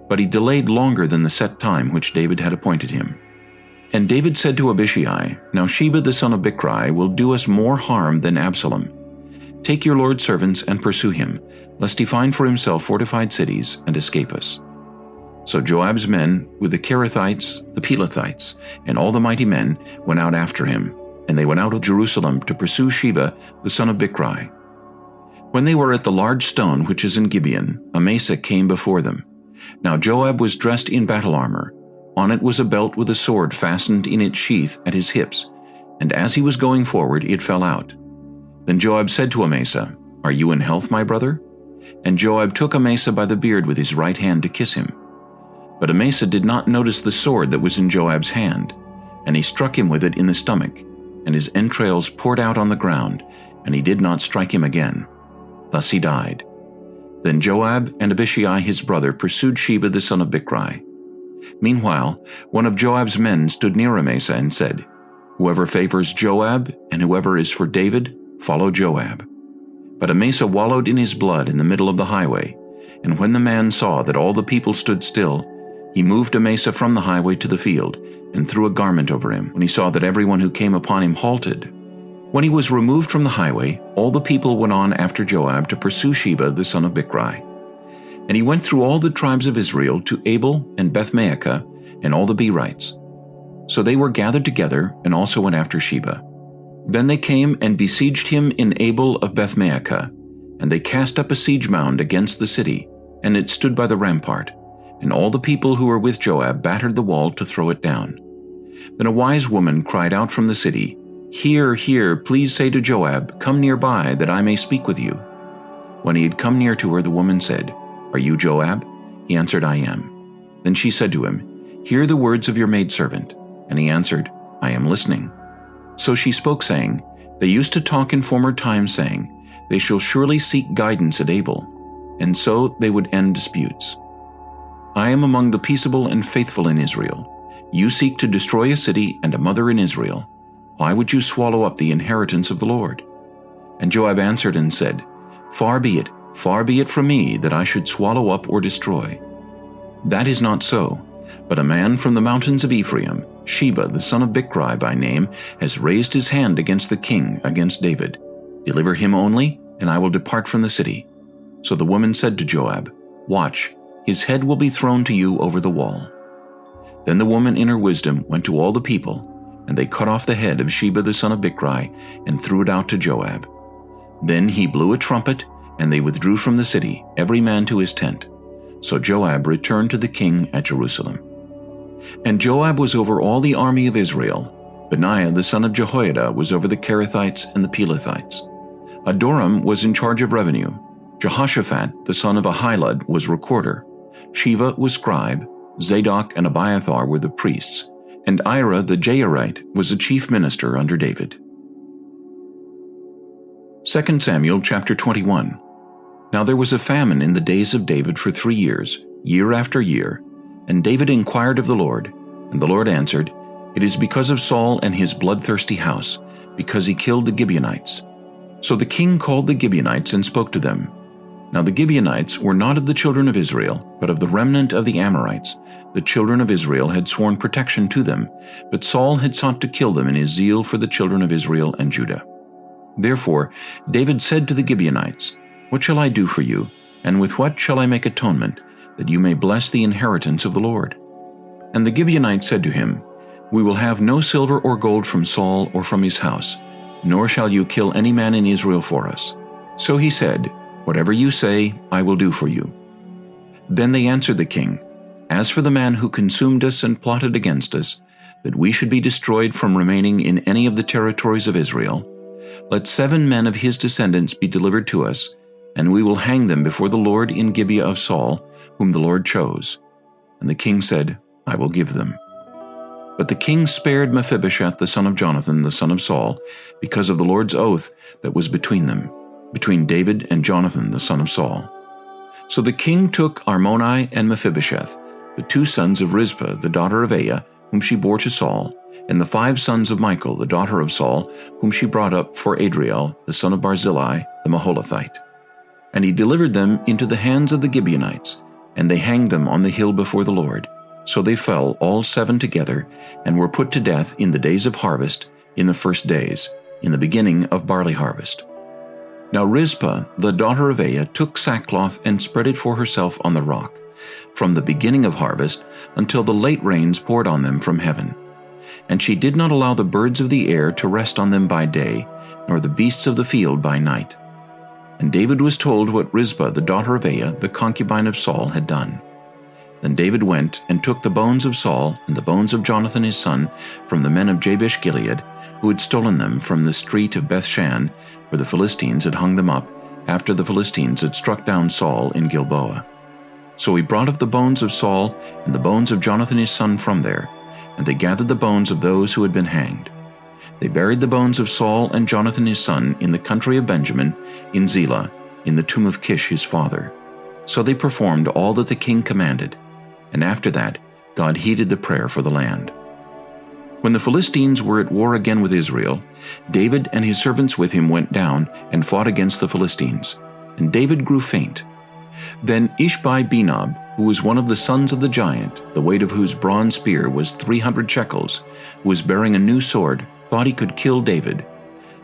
but he delayed longer than the set time which David had appointed him. And David said to Abishai, Now Sheba the son of Bichri will do us more harm than Absalom. Take your lord's servants and pursue him, lest he find for himself fortified cities and escape us. So Joab's men, with the Kerethites, the Pelethites, and all the mighty men, went out after him, and they went out of Jerusalem to pursue Sheba the son of Bichri. When they were at the large stone which is in Gibeon, Amasa came before them. Now Joab was dressed in battle armor, On it was a belt with a sword fastened in its sheath at his hips, and as he was going forward it fell out. Then Joab said to Amasa, "Are you in health, my brother?" And Joab took Amasa by the beard with his right hand to kiss him. But Amasa did not notice the sword that was in Joab's hand, and he struck him with it in the stomach, and his entrails poured out on the ground, and he did not strike him again. Thus he died. Then Joab and Abishai his brother pursued Sheba the son of Bichri. Meanwhile, one of Joab's men stood near Amasa and said, "Whoever favors Joab and whoever is for David, follow Joab." But Amasa wallowed in his blood in the middle of the highway, and when the man saw that all the people stood still, he moved Amasa from the highway to the field, and threw a garment over him, when he saw that everyone who came upon him halted. When he was removed from the highway, all the people went on after Joab to pursue Sheba the son of Bichri. And he went through all the tribes of Israel to Abel and Beth-maachah and all the Berites. So they were gathered together, and also went after Sheba. Then they came and besieged him in Abel of Beth-maachah, and they cast up a siege mound against the city, and it stood by the rampart, and all the people who were with Joab battered the wall to throw it down. Then a wise woman cried out from the city, "Here, here, please say to Joab, 'Come nearby, that I may speak with you.' When he had come near to her, the woman said, 'Are you Joab?' He answered, 'I am.' Then she said to him, 'Hear the words of your maidservant.' And he answered, 'I am listening.' So she spoke, saying, 'They used to talk in former times, saying, They shall surely seek guidance at Abel, and so they would end disputes. I am among the peaceable and faithful in Israel. You seek to destroy a city and a mother in Israel. Why would you swallow up the inheritance of the Lord?' And Joab answered and said, 'Far be it from me that I should swallow up or destroy. That is not so, but a man from the mountains of Ephraim, Sheba the son of Bichri by name, has raised his hand against the king, against David. Deliver him only, and I will depart from the city.' So the woman said to Joab, 'Watch, his head will be thrown to you over the wall.' Then the woman in her wisdom went to all the people, and they cut off the head of Sheba the son of Bichri, and threw it out to Joab. Then he blew a trumpet, and they withdrew from the city, every man to his tent. So Joab returned to the king at Jerusalem. And Joab was over all the army of Israel. Benaiah the son of Jehoiada was over the Kerethites and the Pelethites. Adoram was in charge of revenue. Jehoshaphat the son of Ahilud was recorder. Sheva was scribe. Zadok and Abiathar were the priests. And Ira the Jairite was the chief minister under David. 2 Samuel chapter 21. Now there was a famine in the days of David for 3 years, year after year. And David inquired of the Lord, and the Lord answered, "It is because of Saul and his bloodthirsty house, because he killed the Gibeonites." So the king called the Gibeonites and spoke to them. Now the Gibeonites were not of the children of Israel, but of the remnant of the Amorites. The children of Israel had sworn protection to them, but Saul had sought to kill them in his zeal for the children of Israel and Judah. Therefore David said to the Gibeonites, "What shall I do for you, and with what shall I make atonement, that you may bless the inheritance of the Lord?" And the Gibeonites said to him, "We will have no silver or gold from Saul or from his house, nor shall you kill any man in Israel for us." So he said, "Whatever you say, I will do for you." Then they answered the king, "As for the man who consumed us and plotted against us, that we should be destroyed from remaining in any of the territories of Israel, let 7 men of his descendants be delivered to us, and we will hang them before the Lord in Gibeah of Saul, whom the Lord chose." And the king said, "I will give them." But the king spared Mephibosheth the son of Jonathan the son of Saul, because of the Lord's oath that was between them, between David and Jonathan the son of Saul. So the king took Armoni and Mephibosheth, the 2 sons of Rizpah the daughter of Aiah, whom she bore to Saul, and the 5 sons of Michal the daughter of Saul, whom she brought up for Adriel the son of Barzillai the Maholathite. And he delivered them into the hands of the Gibeonites, and they hanged them on the hill before the Lord. So they fell all 7 together, and were put to death in the days of harvest, in the first days, in the beginning of barley harvest. Now Rizpah the daughter of Aiah took sackcloth and spread it for herself on the rock, from the beginning of harvest until the late rains poured on them from heaven. And she did not allow the birds of the air to rest on them by day, nor the beasts of the field by night. And David was told what Rizpah the daughter of Aiah, the concubine of Saul, had done. Then David went and took the bones of Saul and the bones of Jonathan his son from the men of Jabesh-Gilead, who had stolen them from the street of Bethshan, where the Philistines had hung them up, after the Philistines had struck down Saul in Gilboa. So he brought up the bones of Saul and the bones of Jonathan his son from there, and they gathered the bones of those who had been hanged. They buried the bones of Saul and Jonathan his son in the country of Benjamin, in Zelah, in the tomb of Kish his father. So they performed all that the king commanded, and after that God heeded the prayer for the land. When the Philistines were at war again with Israel, David and his servants with him went down and fought against the Philistines, and David grew faint. Then Ishbi-Benob, who was one of the sons of the giant, the weight of whose bronze spear was 300 shekels, who was bearing a new sword, thought he could kill David.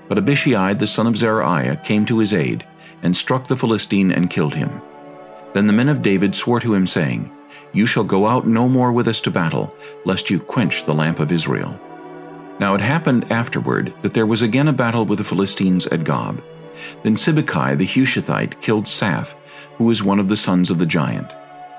But Abishai the son of Zeruiah came to his aid, and struck the Philistine and killed him. Then the men of David swore to him, saying, "You shall go out no more with us to battle, lest you quench the lamp of Israel." Now it happened afterward that there was again a battle with the Philistines at Gob. Then Sibbecai the Hushathite killed Saph, who was one of the sons of the giant.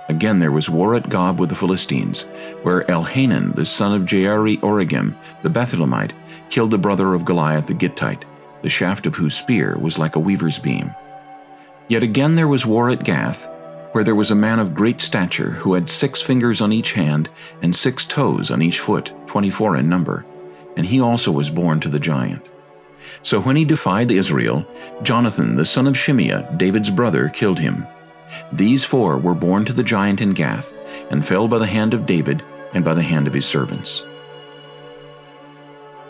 Again there was war at Gob with the Philistines, where Elhanan the son of Jaare-Oregim the Bethlehemite killed the brother of Goliath the Gittite, the shaft of whose spear was like a weaver's beam. Yet again there was war at Gath, where there was a man of great stature, who had 6 fingers on each hand and 6 toes on each foot, 24 in number, and he also was born to the giant. So when he defied Israel, Jonathan the son of Shimeah, David's brother, killed him. These 4 were born to the giant in Gath, and fell by the hand of David and by the hand of his servants.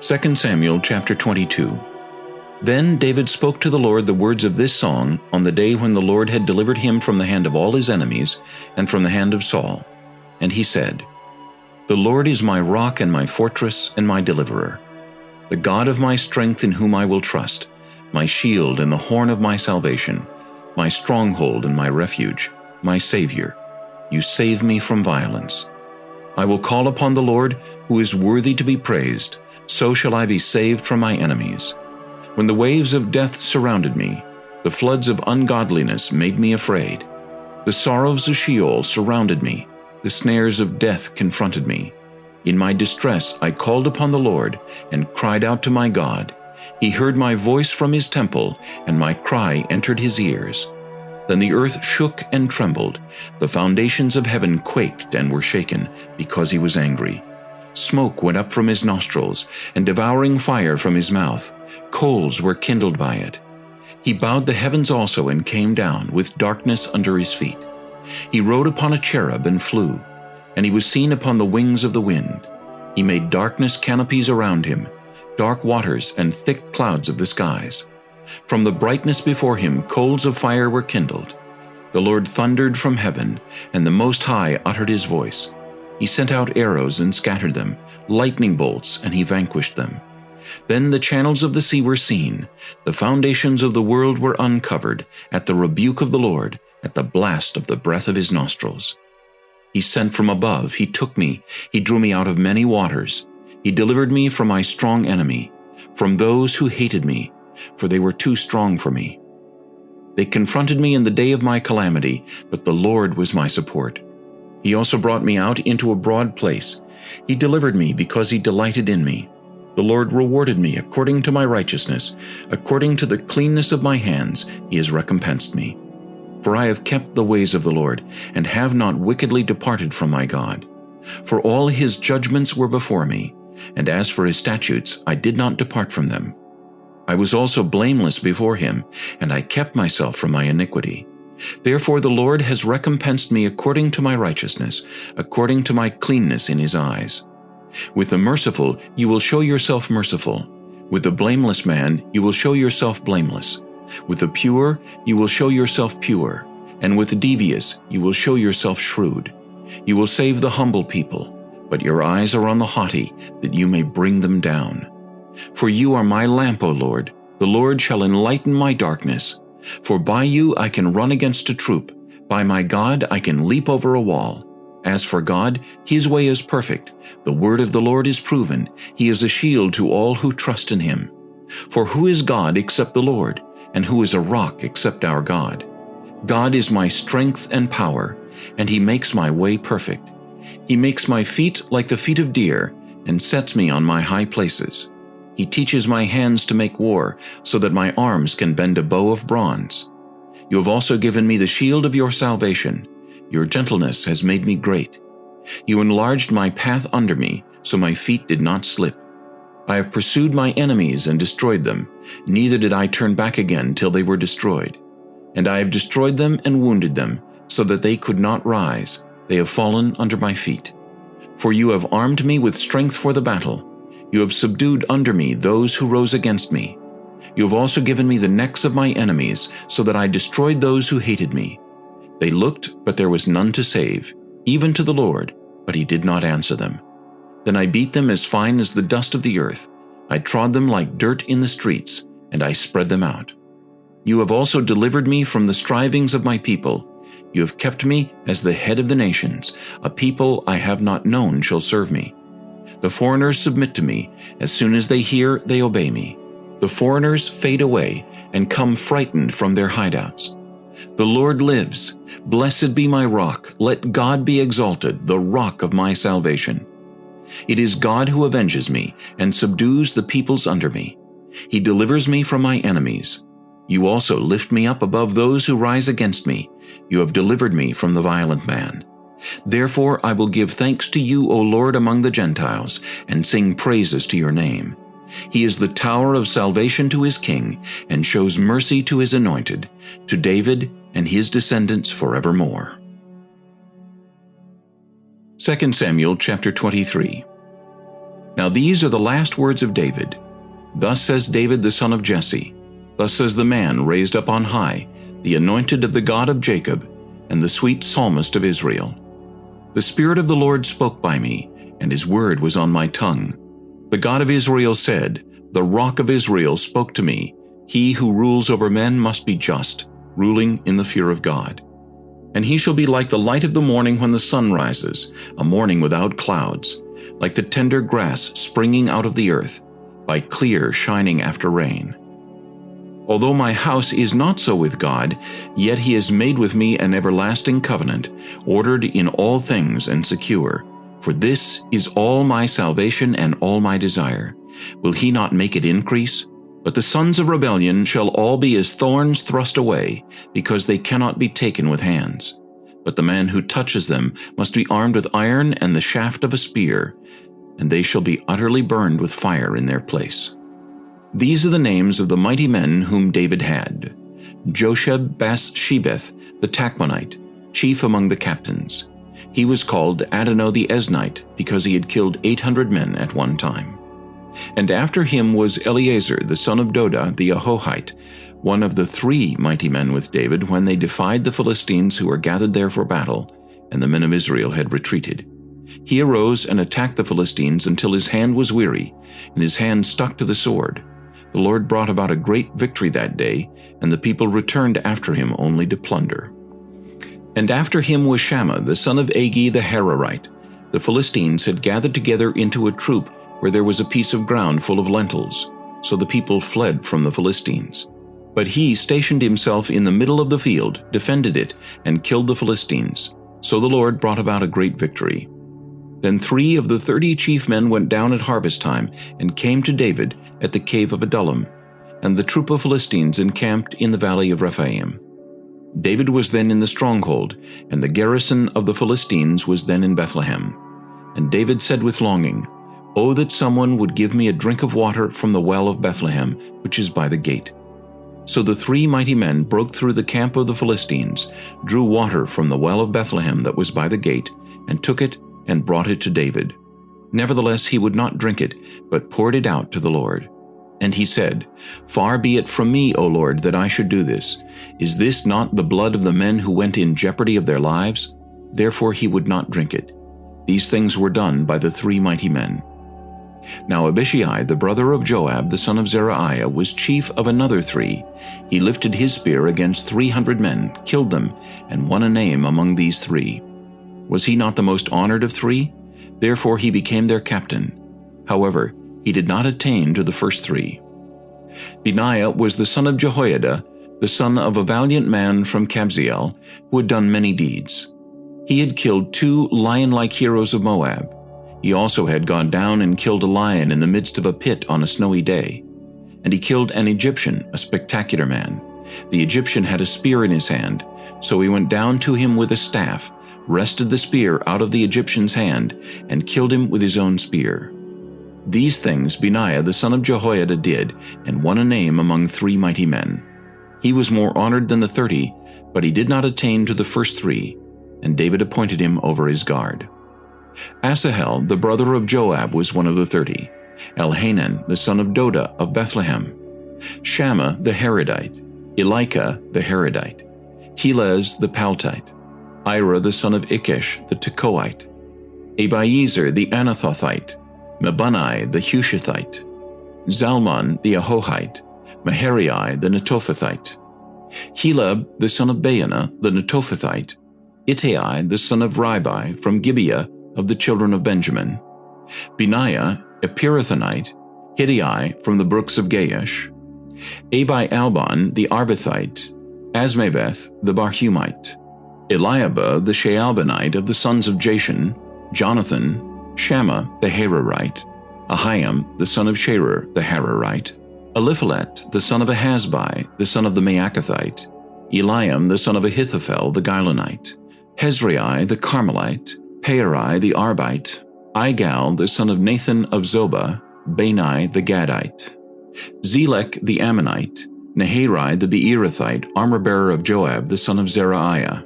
2 Samuel chapter 22. Then David spoke to the Lord the words of this song on the day when the Lord had delivered him from the hand of all his enemies and from the hand of Saul. And he said, "The Lord is my rock and my fortress and my deliverer, the God of my strength in whom I will trust, my shield and the horn of my salvation, my stronghold and my refuge, my Savior. You save me from violence. I will call upon the Lord, who is worthy to be praised, so shall I be saved from my enemies. When the waves of death surrounded me, the floods of ungodliness made me afraid. The sorrows of Sheol surrounded me, the snares of death confronted me. In my distress I called upon the Lord and cried out to my God. He heard my voice from his temple, and my cry entered his ears. Then the earth shook and trembled, the foundations of heaven quaked and were shaken, because he was angry. Smoke went up from his nostrils, and devouring fire from his mouth. Coals were kindled by it. He bowed the heavens also and came down, with darkness under his feet. He rode upon a cherub and flew, and he was seen upon the wings of the wind. He made darkness canopies around him, dark waters and thick clouds of the skies. From the brightness before him coals of fire were kindled. The Lord thundered from heaven, and the Most High uttered his voice. He sent out arrows and scattered them, lightning bolts, and he vanquished them. Then the channels of the sea were seen, the foundations of the world were uncovered, at the rebuke of the Lord, at the blast of the breath of his nostrils. He sent from above, he took me, he drew me out of many waters. He delivered me from my strong enemy, from those who hated me, for they were too strong for me. They confronted me in the day of my calamity, but the Lord was my support. He also brought me out into a broad place. He delivered me because he delighted in me. The Lord rewarded me according to my righteousness. According to the cleanness of my hands, he has recompensed me. For I have kept the ways of the Lord, and have not wickedly departed from my God. For all his judgments were before me, and as for his statutes, I did not depart from them. I was also blameless before him, and I kept myself from my iniquity. Therefore the Lord has recompensed me according to my righteousness, according to my cleanness in his eyes. With the merciful you will show yourself merciful. With the blameless man you will show yourself blameless. With the pure you will show yourself pure, and with the devious you will show yourself shrewd. You will save the humble people, but your eyes are on the haughty, that you may bring them down. For you are my lamp, O Lord. The Lord shall enlighten my darkness. For by you I can run against a troop. By my God I can leap over a wall. As for God, his way is perfect. The word of the Lord is proven. He is a shield to all who trust in him. For who is God except the Lord? And who is a rock except our God? God is my strength and power. and he makes my way perfect. He makes my feet like the feet of deer, and sets me on my high places. He teaches my hands to make war, so that my arms can bend a bow of bronze. You have also given me the shield of your salvation. Your gentleness has made me great. You enlarged my path under me, so my feet did not slip. I have pursued my enemies and destroyed them, neither did I turn back again till they were destroyed. And I have destroyed them and wounded them, so that they could not rise. They have fallen under my feet. For you have armed me with strength for the battle. You have subdued under me those who rose against me. You have also given me the necks of my enemies, so that I destroyed those who hated me. They looked, but there was none to save, even to the Lord, but he did not answer them. Then I beat them as fine as the dust of the earth. I trod them like dirt in the streets, and I spread them out. You have also delivered me from the strivings of my people. You have kept me as the head of the nations. A people I have not known shall serve me. The foreigners submit to me. As soon as they hear, they obey me. The foreigners fade away and come frightened from their hideouts. The Lord lives. Blessed be my rock. Let God be exalted, the rock of my salvation. It is God who avenges me and subdues the peoples under me. He delivers me from my enemies. You also lift me up above those who rise against me. You have delivered me from the violent man. Therefore I will give thanks to you, O Lord, among the Gentiles, and sing praises to your name. He is the tower of salvation to his king, and shows mercy to his anointed, to David and his descendants forevermore. 2 Samuel chapter 23. Now these are the last words of David. Thus says David the son of Jesse. Thus says the man raised up on high, the anointed of the God of Jacob, and the sweet psalmist of Israel. The Spirit of the Lord spoke by me, and his word was on my tongue. The God of Israel said, the Rock of Israel spoke to me, he who rules over men must be just, ruling in the fear of God. And he shall be like the light of the morning when the sun rises, a morning without clouds, like the tender grass springing out of the earth, like clear shining after rain. Although my house is not so with God, yet he has made with me an everlasting covenant, ordered in all things and secure. For this is all my salvation and all my desire. Will he not make it increase? But the sons of rebellion shall all be as thorns thrust away, because they cannot be taken with hands. But the man who touches them must be armed with iron and the shaft of a spear, and they shall be utterly burned with fire in their place. These are the names of the mighty men whom David had: Josheb-Bathsheba the Tachmonite, chief among the captains. He was called Adonai the Eznite, because he had killed 800 men at one time. And after him was Eleazar the son of Doda the Ahohite, one of the 3 mighty men with David when they defied the Philistines who were gathered there for battle, and the men of Israel had retreated. He arose and attacked the Philistines until his hand was weary, and his hand stuck to the sword. The Lord brought about a great victory that day, and the people returned after him only to plunder. And after him was Shammah the son of Agi the Hararite. The Philistines had gathered together into a troop where there was a piece of ground full of lentils, so the people fled from the Philistines. But he stationed himself in the middle of the field, defended it, and killed the Philistines. So the Lord brought about a great victory. Then 3 of the 30 chief men went down at harvest time, and came to David at the cave of Adullam, and the troop of Philistines encamped in the valley of Rephaim. David was then in the stronghold, and the garrison of the Philistines was then in Bethlehem. And David said with longing, "Oh, that someone would give me a drink of water from the well of Bethlehem, which is by the gate." So the 3 mighty men broke through the camp of the Philistines, drew water from the well of Bethlehem that was by the gate, and took it and brought it to David. Nevertheless he would not drink it, but poured it out to the Lord. And he said, "Far be it from me, O Lord, that I should do this. Is this not the blood of the men who went in jeopardy of their lives?" Therefore he would not drink it. These things were done by the 3 mighty men. Now Abishai, the brother of Joab, the son of Zeruiah, was chief of another 3. He lifted his spear against 300 men, killed them, and won a name among these 3. Was he not the most honored of 3? Therefore he became their captain. However, he did not attain to the first 3. Benaiah was the son of Jehoiada, the son of a valiant man from Kabzeel, who had done many deeds. He had killed 2 lion-like heroes of Moab. He also had gone down and killed a lion in the midst of a pit on a snowy day. And he killed an Egyptian, a spectacular man. The Egyptian had a spear in his hand, so he went down to him with a staff, wrested the spear out of the Egyptian's hand, and killed him with his own spear. These things Benaiah the son of Jehoiada did, and won a name among 3 mighty men. He was more honored than the 30, but he did not attain to the first 3, and David appointed him over his guard. Asahel, the brother of Joab, was one of the 30. Elhanan, the son of Doda of Bethlehem. Shammah the Harodite. Elika the Harodite. Helez the Paltite. Ira the son of Ikkesh the Tekoite. Abiezer the Anathothite. Mebunai the Hushathite. Zalmon the Ahohite. Maharai the Netophathite. Heleb the son of Baanah the Netophathite. Ittai the son of Ribai from Gibeah of the children of Benjamin. Benaiah a Pirathonite. Hiddai from the brooks of Gaash. Abi-Albon the Arbathite. Asmaveth the Barhumite. Eliabah the Shaalbonite of the sons of Jashan. Jonathan. Shammah the Hararite. Ahiam the son of Sherer the Hararite. Eliphalet the son of Ahasbai the son of the Maacathite. Eliam the son of Ahithophel the Gilonite. Hezrai the Carmelite. Paarai the Arbite. Igal the son of Nathan of Zobah. Bani the Gadite. Zelek the Ammonite. Naharai the Beerothite, armor-bearer of Joab the son of Zeruiah.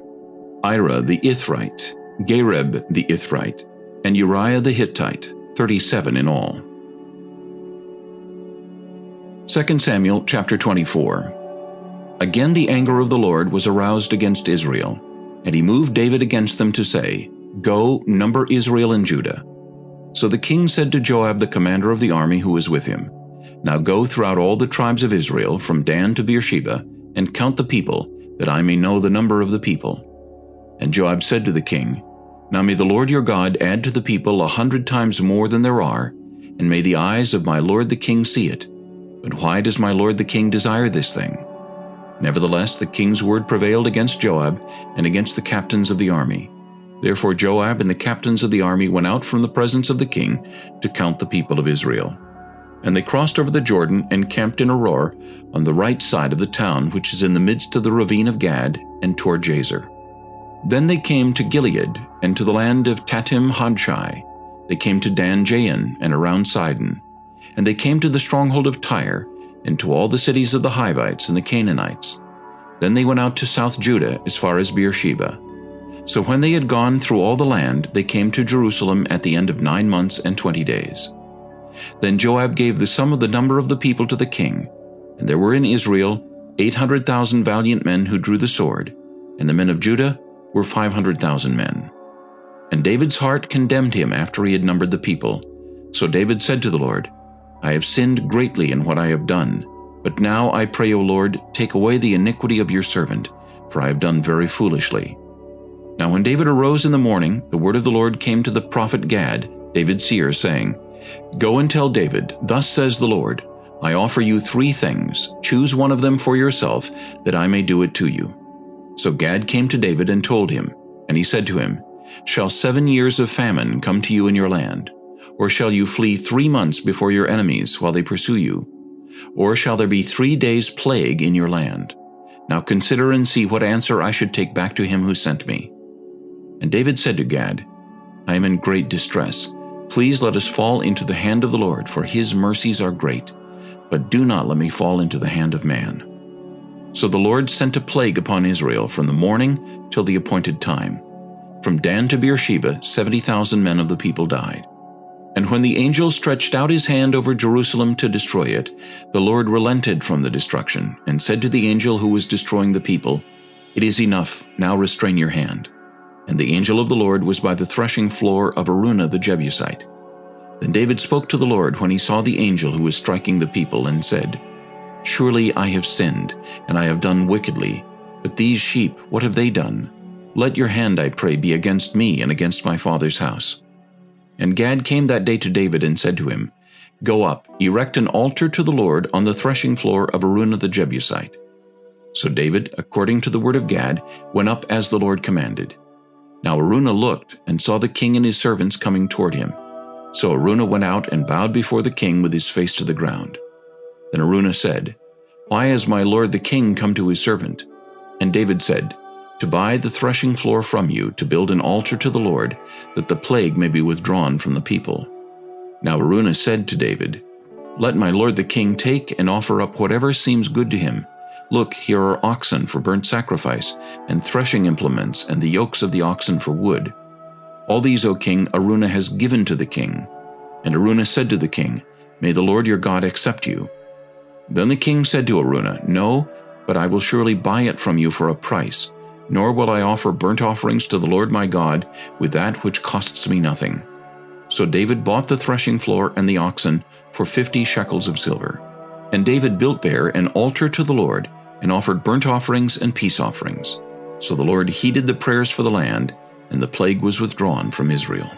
Ira the Ithrite. Gareb the Ithrite. And Uriah the Hittite, 37 in all. 2 Samuel chapter 24. Again the anger of the Lord was aroused against Israel, and he moved David against them to say, Go, number Israel and Judah. So the king said to Joab the commander of the army who was with him, Now go throughout all the tribes of Israel, from Dan to Beersheba, and count the people, that I may know the number of the people. And Joab said to the king, Now may the Lord your God add to the people 100 times more than there are, and may the eyes of my lord the king see it. But why does my lord the king desire this thing? Nevertheless the king's word prevailed against Joab and against the captains of the army. Therefore Joab and the captains of the army went out from the presence of the king to count the people of Israel. And they crossed over the Jordan and camped in Aroer on the right side of the town which is in the midst of the ravine of Gad, and toward Jazer. Then they came to Gilead, and to the land of Tatim Hodshai. They came to Dan Jain, and around Sidon. And they came to the stronghold of Tyre, and to all the cities of the Hivites and the Canaanites. Then they went out to South Judah as far as Beersheba. So when they had gone through all the land, they came to Jerusalem at the end of 9 months and 20 days. Then Joab gave the sum of the number of the people to the king, and there were in Israel 800,000 valiant men who drew the sword, and the men of Judah were 500,000 men. And David's heart condemned him after he had numbered the people. So David said to the Lord, I have sinned greatly in what I have done, but now I pray, O Lord, take away the iniquity of your servant, for I have done very foolishly. Now when David arose in the morning, the word of the Lord came to the prophet Gad, David's seer, saying, Go and tell David, Thus says the Lord, I offer you 3 things. Choose one of them for yourself, that I may do it to you. So Gad came to David and told him, and he said to him, Shall 7 years of famine come to you in your land? Or shall you flee 3 months before your enemies while they pursue you? Or shall there be 3 days' plague in your land? Now consider and see what answer I should take back to him who sent me. And David said to Gad, I am in great distress. Please let us fall into the hand of the Lord, for his mercies are great. But do not let me fall into the hand of man. So the Lord sent a plague upon Israel from the morning till the appointed time. From Dan to Beersheba 70,000 men of the people died. And when the angel stretched out his hand over Jerusalem to destroy it, the Lord relented from the destruction, and said to the angel who was destroying the people, It is enough, now restrain your hand. And the angel of the Lord was by the threshing floor of Araunah the Jebusite. Then David spoke to the Lord when he saw the angel who was striking the people, and said, Surely I have sinned, and I have done wickedly. But these sheep, what have they done? Let your hand, I pray, be against me and against my father's house. And Gad came that day to David and said to him, Go up, erect an altar to the Lord on the threshing floor of Araunah the Jebusite. So David, according to the word of Gad, went up as the Lord commanded. Now Araunah looked, and saw the king and his servants coming toward him. So Araunah went out and bowed before the king with his face to the ground. Then Araunah said, Why has my lord the king come to his servant? And David said, To buy the threshing floor from you, to build an altar to the Lord, that the plague may be withdrawn from the people. Now Araunah said to David, Let my lord the king take and offer up whatever seems good to him. Look, here are oxen for burnt sacrifice, and threshing implements, and the yokes of the oxen for wood. All these, O king, Araunah has given to the king. And Araunah said to the king, May the Lord your God accept you. Then the king said to Araunah, No, but I will surely buy it from you for a price, nor will I offer burnt offerings to the Lord my God with that which costs me nothing. So David bought the threshing floor and the oxen for 50 shekels of silver. And David built there an altar to the Lord, and offered burnt offerings and peace offerings. So the Lord heeded the prayers for the land, and the plague was withdrawn from Israel.